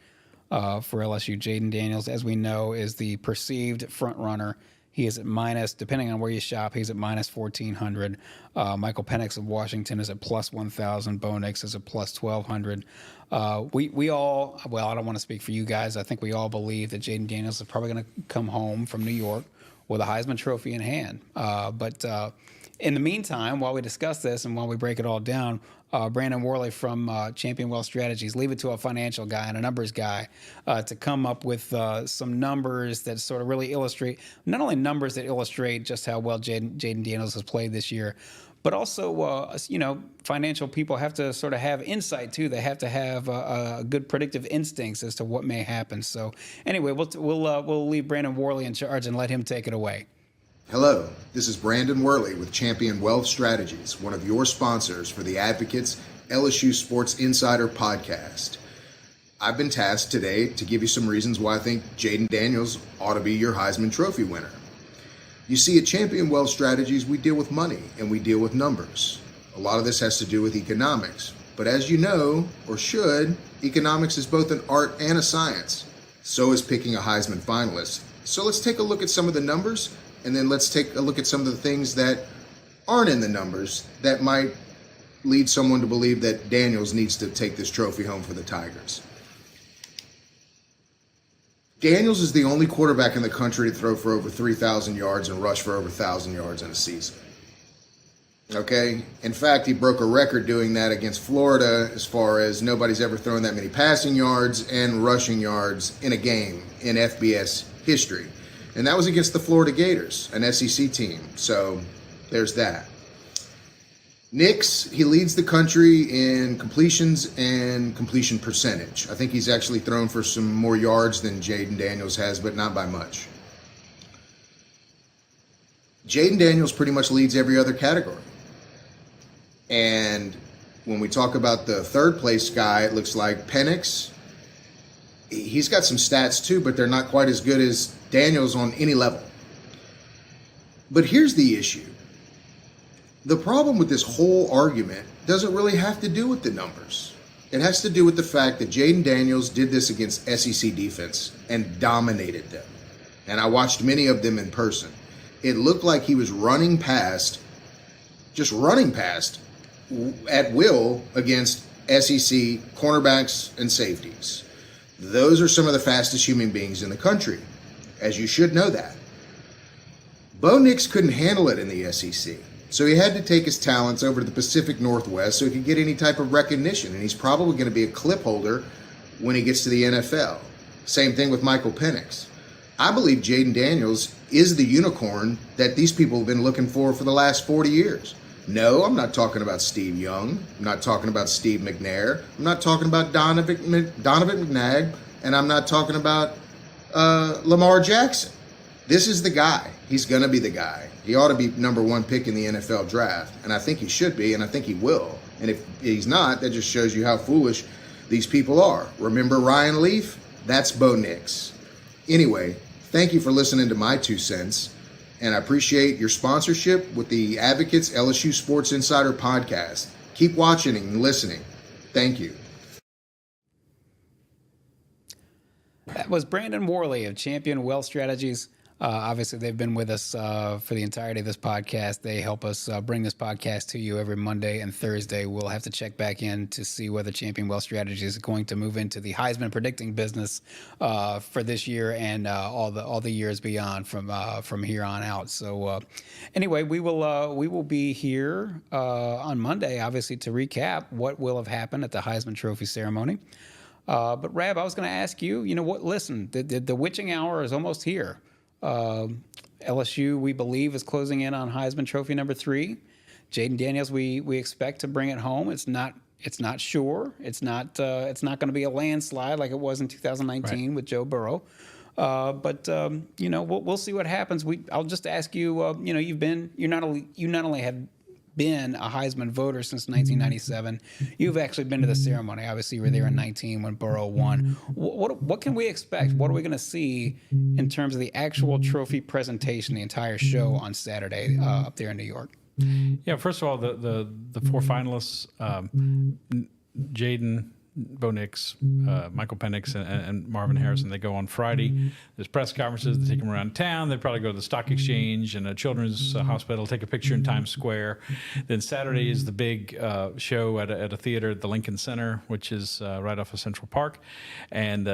for LSU. Jayden Daniels, as we know, is the perceived front runner. He is at minus, depending on where you shop, he's at minus 1,400. Michael Penix of Washington is at plus 1,000. Bo Nix is at plus 1,200. We all, well, I don't want to speak for you guys. I think we all believe that Jayden Daniels is probably going to come home from New York with a Heisman Trophy in hand. But in the meantime, while we discuss this and while we break it all down, Brandon Worley from Champion Wealth Strategies, leave it to a financial guy and a numbers guy to come up with some numbers that sort of really illustrate, not only numbers that illustrate just how well Jayden Daniels has played this year, but also, financial people have to sort of have insight too. They have to have good predictive instincts as to what may happen. So anyway, we'll leave Brandon Worley in charge and let him take it away. Hello, this is Brandon Worley with Champion Wealth Strategies, one of your sponsors for the Advocates LSU Sports Insider podcast. I've been tasked today to give you some reasons why I think Jayden Daniels ought to be your Heisman Trophy winner. You see, at Champion Wealth Strategies, we deal with money and we deal with numbers. A lot of this has to do with economics, but as you know, or should, economics is both an art and a science. So is picking a Heisman finalist. So let's take a look at some of the numbers, and then let's take a look at some of the things that aren't in the numbers that might lead someone to believe that Daniels needs to take this trophy home for the Tigers. Daniels is the only quarterback in the country to throw for over 3,000 yards and rush for over 1,000 yards in a season. Okay? In fact, he broke a record doing that against Florida as far as nobody's ever thrown that many passing yards and rushing yards in a game in FBS history. And that was against the Florida Gators, an SEC team. So there's that. Nix, he leads the country in completions and completion percentage. I think he's actually thrown for some more yards than Jayden Daniels has, but not by much. Jayden Daniels pretty much leads every other category. And when we talk about the third place guy, it looks like Penix. He's got some stats too, but they're not quite as good as Daniels on any level. But here's the issue. The problem with this whole argument doesn't really have to do with the numbers. It has to do with the fact that Jayden Daniels did this against SEC defense and dominated them. And I watched many of them in person. It looked like he was running past at will against SEC cornerbacks and safeties. Those are some of the fastest human beings in the country, as you should know that. Bo Nix couldn't handle it in the SEC, so he had to take his talents over to the Pacific Northwest so he could get any type of recognition, and he's probably going to be a clip holder when he gets to the NFL. Same thing with Michael Penix. I believe Jayden Daniels is the unicorn that these people have been looking for the last 40 years. No, I'm not talking about Steve Young. I'm not talking about Steve McNair. I'm not talking about Donovan McNabb. And I'm not talking about Lamar Jackson. This is the guy. He's going to be the guy. He ought to be number 1 pick in the NFL draft. And I think he should be, and I think he will. And if he's not, that just shows you how foolish these people are. Remember Ryan Leaf? That's Bo Nix. Anyway, thank you for listening to my 2 cents. And I appreciate your sponsorship with the Advocates LSU Sports Insider podcast. Keep watching and listening. Thank you. That was Brandon Worley of Champion Wealth Strategies. Obviously, they've been with us for the entirety of this podcast. They help us bring this podcast to you every Monday and Thursday. We'll have to check back in to see whether Champion Wealth Strategies is going to move into the Heisman predicting business for this year and all the years beyond from here on out. So anyway, we will be here on Monday, obviously, to recap what will have happened at the Heisman Trophy ceremony. But Rab, I was going to ask you, what? Listen, the witching hour is almost here. LSU, we believe, is closing in on Heisman Trophy number 3. Jayden Daniels, we expect to bring it home. It's not sure. It's not going to be a landslide like it was in 2019 with Joe Burrow. But we'll see what happens. I'll just ask you. You not only have been a Heisman voter since 1997. You've actually been to the ceremony. Obviously, you were there in 19 when Burrow won. What can we expect? What are we going to see in terms of the actual trophy presentation, the entire show on Saturday up there in New York? Yeah, first of all, the 4 finalists, Jayden, Bo Nix, Michael Penix, and Marvin Harrison, they go on Friday. There's press conferences. They take them around town. They probably go to the Stock Exchange and a children's hospital, take a picture in Times Square. Then Saturday is the big show at a theater at the Lincoln Center, which is right off of Central Park. And,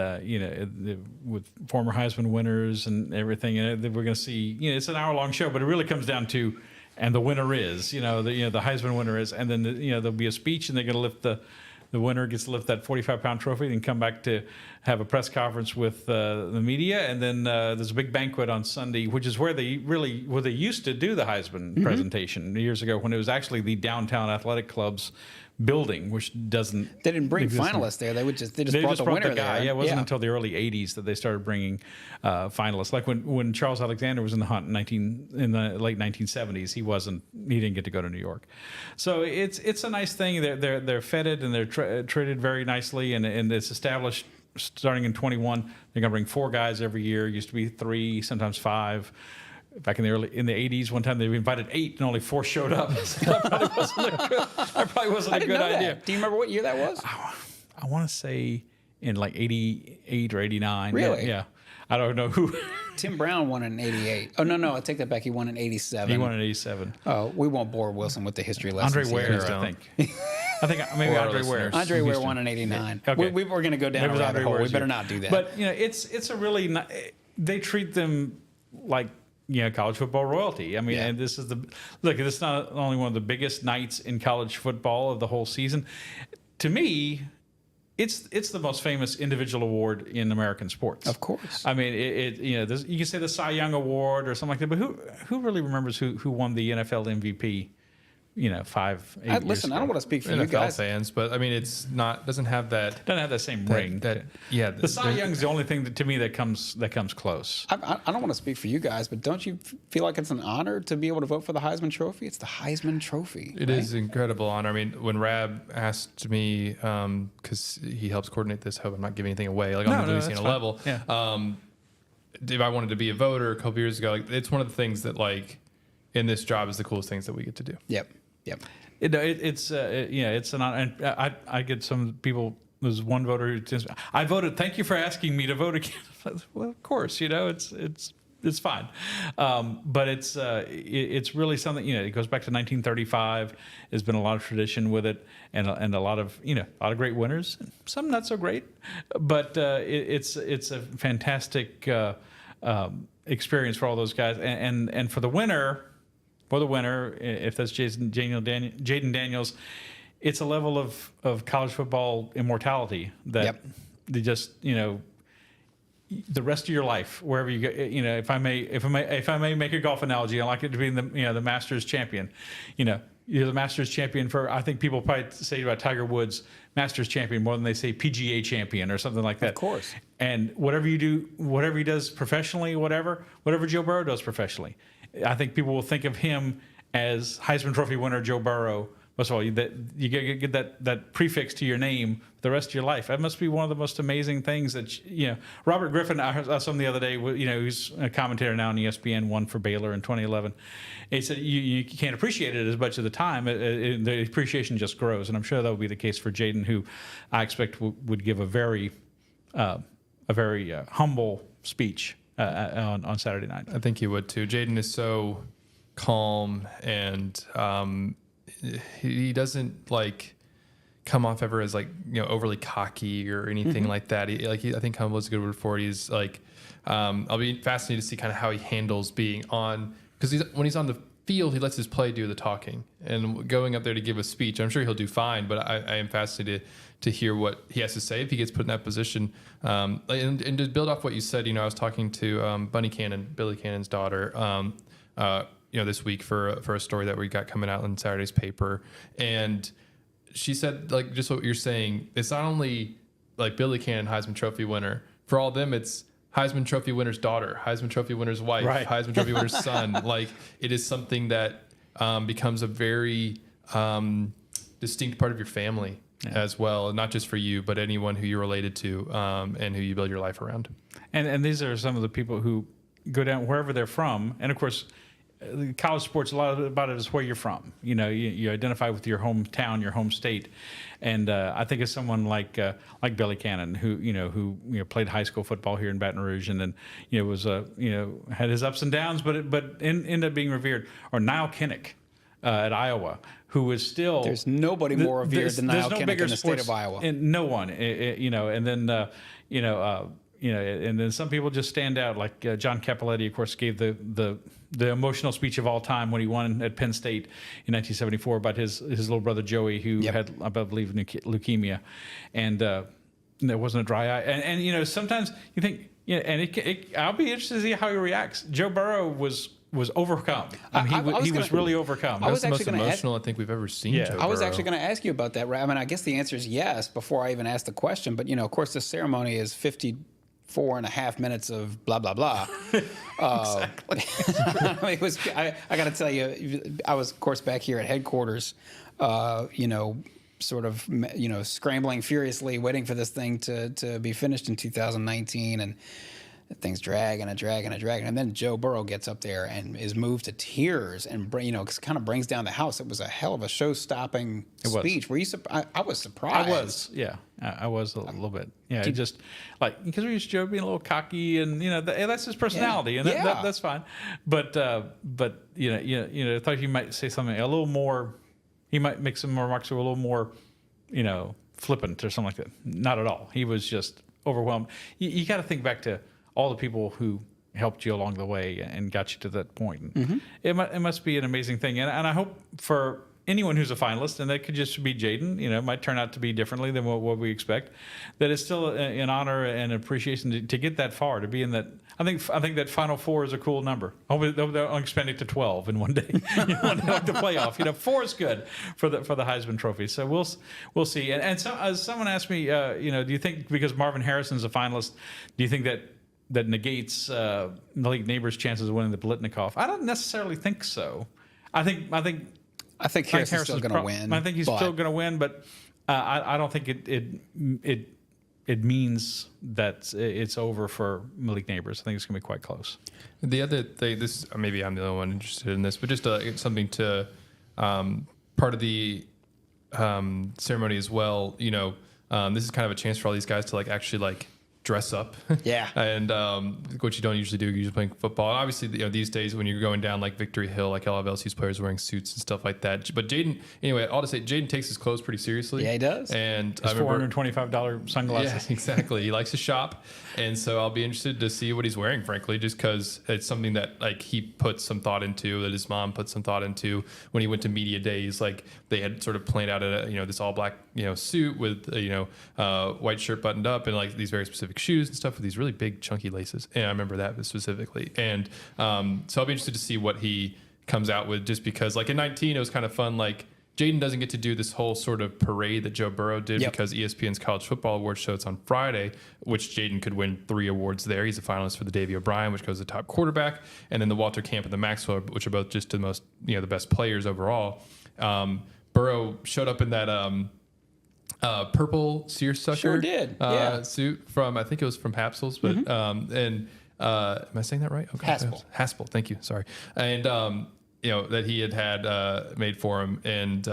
with former Heisman winners and everything, we're going to see, it's an hour-long show, but it really comes down to, and the winner is, the Heisman winner is, and then, there'll be a speech, and they're going to lift the winner gets to lift that 45-pound trophy and come back to have a press conference with the media. And then there's a big banquet on Sunday, which is where they used to do the Heisman presentation years ago, when it was actually the downtown athletic club's building, which doesn't. They didn't bring finalists there. They just brought the winner there. Yeah, it wasn't until the early '80s that they started bringing finalists. Like when Charles Alexander was in the hunt in the late 1970s, he didn't get to go to New York. So it's a nice thing. They're feted and they're treated very nicely, and it's established starting in 21. They're going to bring 4 guys every year. It used to be 3, sometimes 5. Back in the 80s, one time they invited 8 and only 4 showed up. So that probably wasn't a good idea. Do you remember what year that was? I want to say in like 88 or 89. Really? Yeah. I don't know who. Tim Brown won in 88. Oh, no, I take that back. He won in 87. He won in 87. Oh, we won't bore Wilson with the history lessons. Andre Ware, I think. Maybe Andre Ware. Andre Ware won in 89. Okay. We were going to go down a rabbit hole. We better not do that. But, it's a really, they treat them like, college football royalty. I mean, and this is this is not only one of the biggest nights in college football of the whole season. To me, it's the most famous individual award in American sports. Of course. I mean, you can say the Cy Young Award or something like that, but who really remembers who won the NFL MVP? 5, 8 years listen, ago? I don't want to speak for NFL you guys. fans, but I mean, doesn't have that same ring. The Cy Young's the only thing to me that comes close. I don't want to speak for you guys, but don't you feel like it's an honor to be able to vote for the Heisman Trophy? It's the Heisman Trophy. It is an incredible honor. I mean, when Rab asked me, because he helps coordinate this, I hope I'm not giving anything away, like on the Louisiana level, if I wanted to be a voter a couple years ago, it's one of the things that, in this job, is the coolest things that we get to do. Yep. It's an honor. And I get some people. There's one voter who says, "I voted. Thank you for asking me to vote again." Well, of course, it's fine. But it's really something. It goes back to 1935. There's been a lot of tradition with it, and a lot of great winners. Some not so great, but it's a fantastic experience for all those guys, and for the winner. For the winner, if that's Jayden Daniels, it's a level of college football immortality that they just the rest of your life, wherever you go. If I may make a golf analogy, I like it to be the Masters champion. You're the Masters champion for. I think people probably say about Tiger Woods Masters champion more than they say PGA champion or something like that. Of course. And whatever you do, whatever he does professionally, whatever Joe Burrow does professionally. I think people will think of him as Heisman Trophy winner Joe Burrow. First of all, you get that prefix to your name the rest of your life. That must be one of the most amazing things that Robert Griffin. I saw him the other day. He's a commentator now on ESPN, won for Baylor in 2011. He said you can't appreciate it as much of the time. The appreciation just grows, and I'm sure that will be the case for Jayden, who I expect would give a very humble speech on Saturday night. I think he would too. Jayden is so calm, and he doesn't come off ever as overly cocky or anything like that. I think humble is a good word for it. He's I'll be fascinated to see kind of how he handles being on, because when he's on field, he lets his play do the talking. And going up there to give a speech, I'm sure he'll do fine, but I am fascinated to hear what he has to say if he gets put in that position. And to build off what you said, I was talking to Bunny Cannon, Billy Cannon's daughter, this week for a story that we got coming out in Saturday's paper. And she said, like, just what you're saying, it's not only like Billy Cannon, Heisman Trophy winner. For all of them, it's Heisman Trophy winner's daughter, Heisman Trophy winner's wife, Right. Heisman Trophy winner's son. Like, it is something that becomes a very distinct part of your family as well, not just for you, but anyone who you're related to and who you build your life around. And these are some of the people who go down wherever they're from. And of course, college sports, a lot about it is where you're from. You identify with your hometown, your home state. And I think of someone like Billy Cannon, who played high school football here in Baton Rouge, and then was had his ups and downs, but ended up being revered. Or Niall Kinnick at Iowa, who was still There's nobody more revered than Niall Kinnick in the state of Iowa. And no one, and then and then some people just stand out, like John Cappelletti, of course, gave the emotional speech of all time when he won at Penn State in 1974 about his little brother Joey, who had, I believe, leukemia, and there wasn't a dry eye. And sometimes you think, and I'll be interested to see how he reacts. Joe Burrow was overcome. He was really overcome. That was the most emotional I think we've ever seen. Yeah. Joe I was Burrow. actually going to ask you about that. I mean, I guess the answer is yes before I even asked the question. But, of course, the ceremony is 54.5 minutes of blah, blah, blah. Exactly. I got to tell you, I was, of course, back here at headquarters, sort of, scrambling furiously, waiting for this thing to be finished in 2019. And things dragging. And then Joe Burrow gets up there and is moved to tears and, kind of brings down the house. It was a hell of a show-stopping speech. Were you I was surprised. I was, yeah. I was a little bit. Yeah, just like, because we used to Joe being a little cocky, and that's his personality, and that's fine. But I thought he might say something a little more. He might make some remarks that were a little more, flippant or something like that. Not at all. He was just overwhelmed. You got to think back to all the people who helped you along the way and got you to that point. Mm-hmm. It must be an amazing thing, and I hope for anyone who's a finalist, and that could just be Jayden, it might turn out to be differently than what we expect, that it's still an honor and appreciation to get that far, to be in that. I think that Final Four is a cool number. I hope they'll expand it to 12 in one day. Like the playoff. 4 is good for the Heisman Trophy. So we'll see. And so, someone asked me, do you think because Marvin Harrison's a finalist, do you think that negates Malik Neighbors' chances of winning the Biletnikoff? I don't necessarily think so. I think Harrison's still going to win. I think he's still going to win, but I don't think it means that it's over for Malik Neighbors. I think it's going to be quite close. The other thing, maybe I'm the only one interested in this, but just something to part of the ceremony as well. This is kind of a chance for all these guys to actually dress up. Yeah. And what you don't usually do, you're usually playing football. And obviously, these days when you're going down like Victory Hill, like LFLC's players wearing suits and stuff like that. But Jayden, anyway, all to say, Jayden takes his clothes pretty seriously. Yeah, he does. And his $425 sunglasses. Yeah, exactly. He likes to shop. And so I'll be interested to see what he's wearing, frankly, just because it's something that he put some thought into, that his mom put some thought into when he went to media days. They had sort of planned out this all black suit with white shirt buttoned up and these very specific shoes and stuff with these really big chunky laces. And I remember that specifically. And so I'll be interested to see what he comes out with, just because in 19 it was kind of fun. Jayden doesn't get to do this whole sort of parade that Joe Burrow did because ESPN's College Football Awards show, it's on Friday, which Jayden could win 3 awards there. He's a finalist for the Davey O'Brien, which goes to top quarterback, and then the Walter Camp and the Maxwell, which are both just the most, the best players overall. Burrow showed up in that purple seersucker Sure did. suit from, I think it was from Haspel's, but am I saying that right? Okay. Haspel, thank you. Sorry. And that he had made for him, and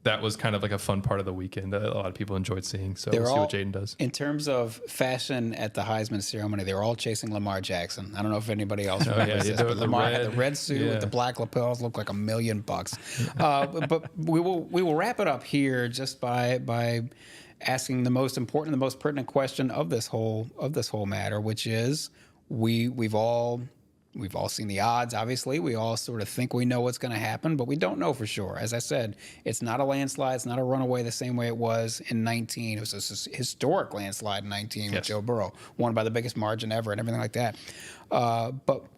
that was kind of a fun part of the weekend that a lot of people enjoyed seeing. So we'll see what Jayden does. In terms of fashion at the Heisman ceremony, they were all chasing Lamar Jackson. I don't know if anybody else remembers this, but Lamar had the red suit with the black lapels, looked like $1 million. But we will wrap it up here just by asking the most important, the most pertinent question of this whole matter, which is we've all We've all seen the odds, obviously. We all sort of think we know what's going to happen, but we don't know for sure. As I said, it's not a landslide. It's not a runaway the same way it was in 19. It was a historic landslide in 19 with Joe Burrow, won by the biggest margin ever and everything like that.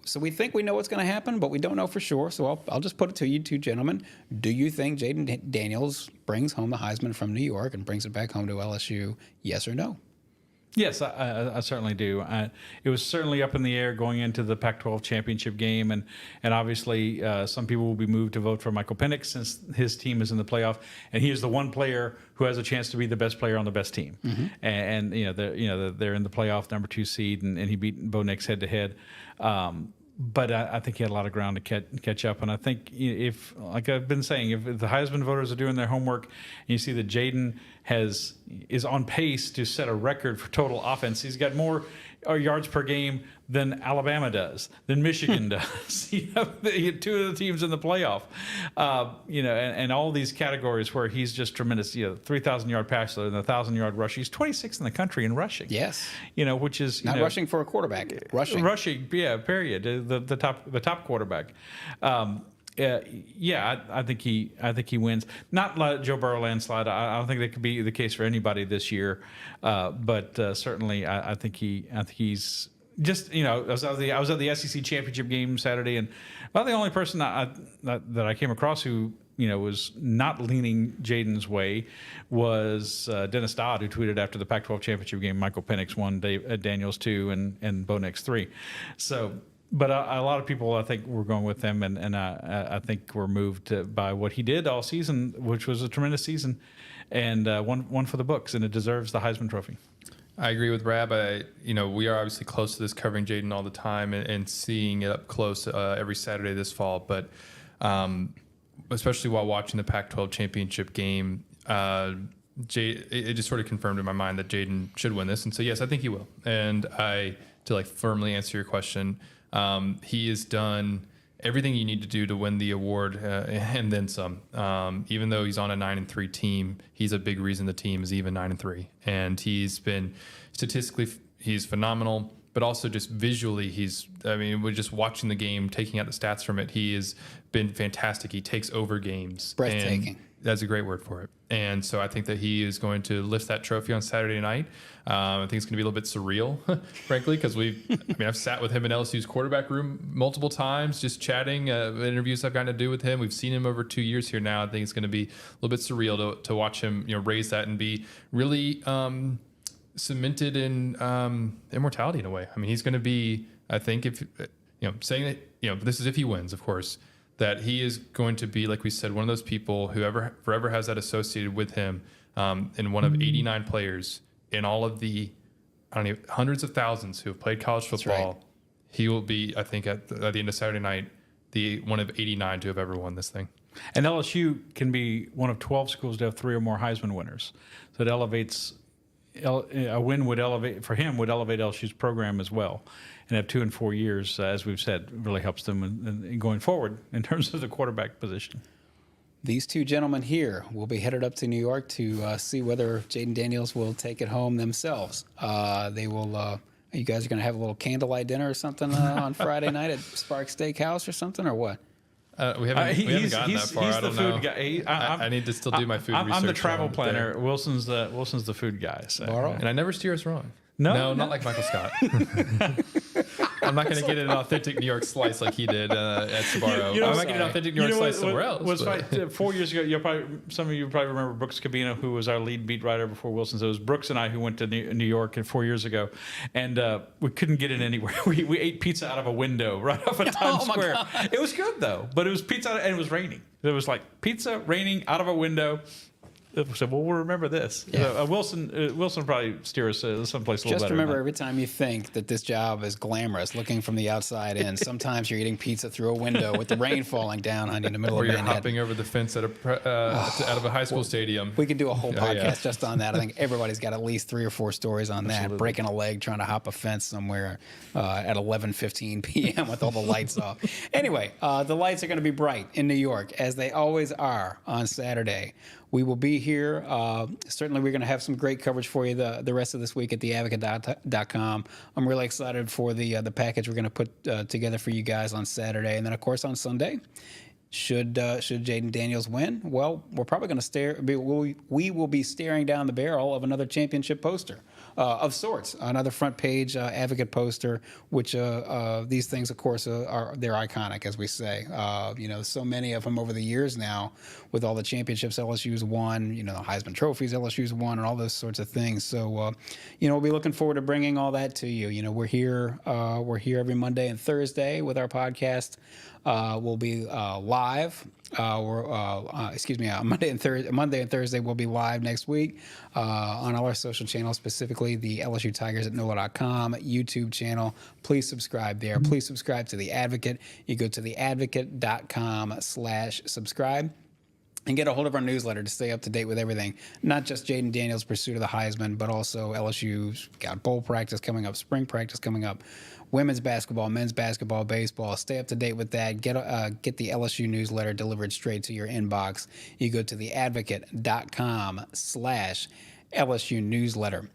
So we think we know what's going to happen, but we don't know for sure. So I'll just put it to you two gentlemen. Do you think Jayden Daniels brings home the Heisman from New York and brings it back home to LSU? Yes or no? Yes, I certainly do. It was certainly up in the air going into the Pac-12 championship game, and obviously some people will be moved to vote for Michael Penix since his team is in the playoff, and he is the one player who has a chance to be the best player on the best team. Mm-hmm. And they're in the playoff, number 2 seed, and he beat Bo Nix head to head. But I think he had a lot of ground to catch up. And I think if, like I've been saying, if the Heisman voters are doing their homework and you see that Jayden is on pace to set a record for total offense, he's got more yards per game than Alabama does, than Michigan does. Two of the teams in the playoff. And all these categories where he's just tremendous. 3,000-yard passer and 1,000-yard rush. He's 26th in the country in rushing. Yes. Which is not rushing for a quarterback. Rushing. Yeah. Period. The top quarterback. I think he wins. Not like Joe Burrow landslide. I don't think that could be the case for anybody this year. But certainly, I think he's just. I was at the SEC championship game Saturday, and about the only person that I came across who was not leaning Jayden's way was Dennis Dodd, who tweeted after the Pac-12 championship game, Michael Penix 1, Daniels 2, and Bo Nix 3. So. But a lot of people, I think, were going with him, and I think were moved by what he did all season, which was a tremendous season, and one for the books, and it deserves the Heisman Trophy. I agree with Rab. We are obviously close to this, covering Jayden all the time and seeing it up close every Saturday this fall. But especially while watching the Pac-12 championship game, it just sort of confirmed in my mind that Jayden should win this, and so yes, I think he will. And to firmly answer your question. He has done everything you need to do to win the award and then some. Even though he's on a 9-3 team, he's a big reason the team is even 9-3. And he's been statistically, he's phenomenal, but also just visually, we're just watching the game, taking out the stats from it. He has been fantastic. He takes over games. Breathtaking. That's a great word for it. And so I think that he is going to lift that trophy on Saturday night. I think it's going to be a little bit surreal, frankly, because I've sat with him in LSU's quarterback room multiple times, just chatting, interviews I've gotten to do with him. We've seen him over 2 years here now. I think it's going to be a little bit surreal to watch him, raise that and be really cemented in immortality in a way. He's going to be, I think, if saying that, this is if he wins, of course, that he is going to be, like we said, one of those people who forever has that associated with him, and one of 89 players in all of the hundreds of thousands who have played college football. Right. He will be, I think, at the end of Saturday night, the one of 89 to have ever won this thing. And LSU can be one of 12 schools to have 3 or more Heisman winners. So it elevates. A win would elevate LSU's program as well, and have 2 and 4 years, as we've said, really helps them in going forward in terms of the quarterback position. These two gentlemen here will be headed up to New York to see whether Jayden Daniels will take it home themselves. They will. You guys are going to have a little candlelight dinner or something on Friday night at Spark Steakhouse or something, or what? We haven't gotten that far. I don't know. Guy. I need to still do my food research. I'm the travel planner. Wilson's the food guy. So. And I never steer us wrong. No, not like Michael Scott. I'm not going to get an authentic New York slice like he did at Sbarro. I might get an authentic New York slice somewhere else. 4 years ago, some of you probably remember Brooks Cabino, who was our lead beat writer before Wilson. So it was Brooks and I who went to New York 4 years ago, and we couldn't get in anywhere. We ate pizza out of a window right off of Times Square. God. It was good though, but it was pizza and it was raining. It was like pizza raining out of a window. So we'll remember this. Yeah. Wilson probably steer us someplace a little better. Just remember, every time you think that this job is glamorous, looking from the outside in, sometimes you're eating pizza through a window with the rain falling down on you in the middle of Manhattan. Or you're hopping over the fence out of a high school stadium. We could do a whole podcast just on that. I think everybody's got at least 3 or 4 stories on that. Breaking a leg trying to hop a fence somewhere at 11:15 p.m. with all the lights off. Anyway, the lights are going to be bright in New York, as they always are on Saturday, we will be here. Certainly, we're going to have some great coverage for you the rest of this week at theadvocate.com. I'm really excited for the package we're going to put together for you guys on Saturday, and then of course on Sunday. Should Jayden Daniels win? Well, we're probably going to we will be staring down the barrel of another championship poster of sorts, another front page advocate poster. Which these things, of course, they're iconic, as we say. So many of them over the years now, with all the championships LSU's won, the Heisman trophies LSU's won, and all those sorts of things. So, we'll be looking forward to bringing all that to you. We're here every Monday and Thursday with our podcast. We'll be live. Monday and Thursday we'll be live next week on all our social channels, specifically the LSU Tigers at NOLA.com YouTube channel. Please subscribe there. Please subscribe to The Advocate. You go to theadvocate.com/subscribe. And get a hold of our newsletter to stay up to date with everything, not just Jayden Daniels' pursuit of the Heisman, but also LSU's got bowl practice coming up, spring practice coming up, women's basketball, men's basketball, baseball. Stay up to date with that. Get the LSU newsletter delivered straight to your inbox. You go to theadvocate.com/LSU newsletter.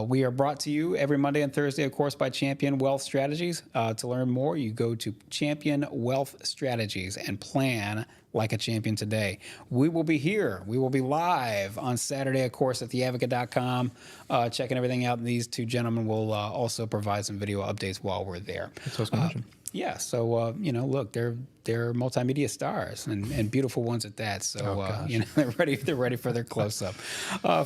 We are brought to you every Monday and Thursday, of course, by Champion Wealth Strategies. To learn more, you go to Champion Wealth Strategies and plan like a champion today. We will be here. We will be live on Saturday, of course, at theadvocate.com, checking everything out. And these two gentlemen will also provide some video updates while we're there. That's what I was going to mention. Yeah, so look, they're multimedia stars and beautiful ones at that. So they're ready for their close up.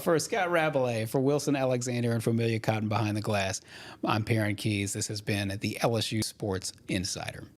For Scott Rabalais, for Wilson Alexander, and for Amelia Cotton behind the glass, I'm Perryn Keys. This has been the LSU Sports Insider.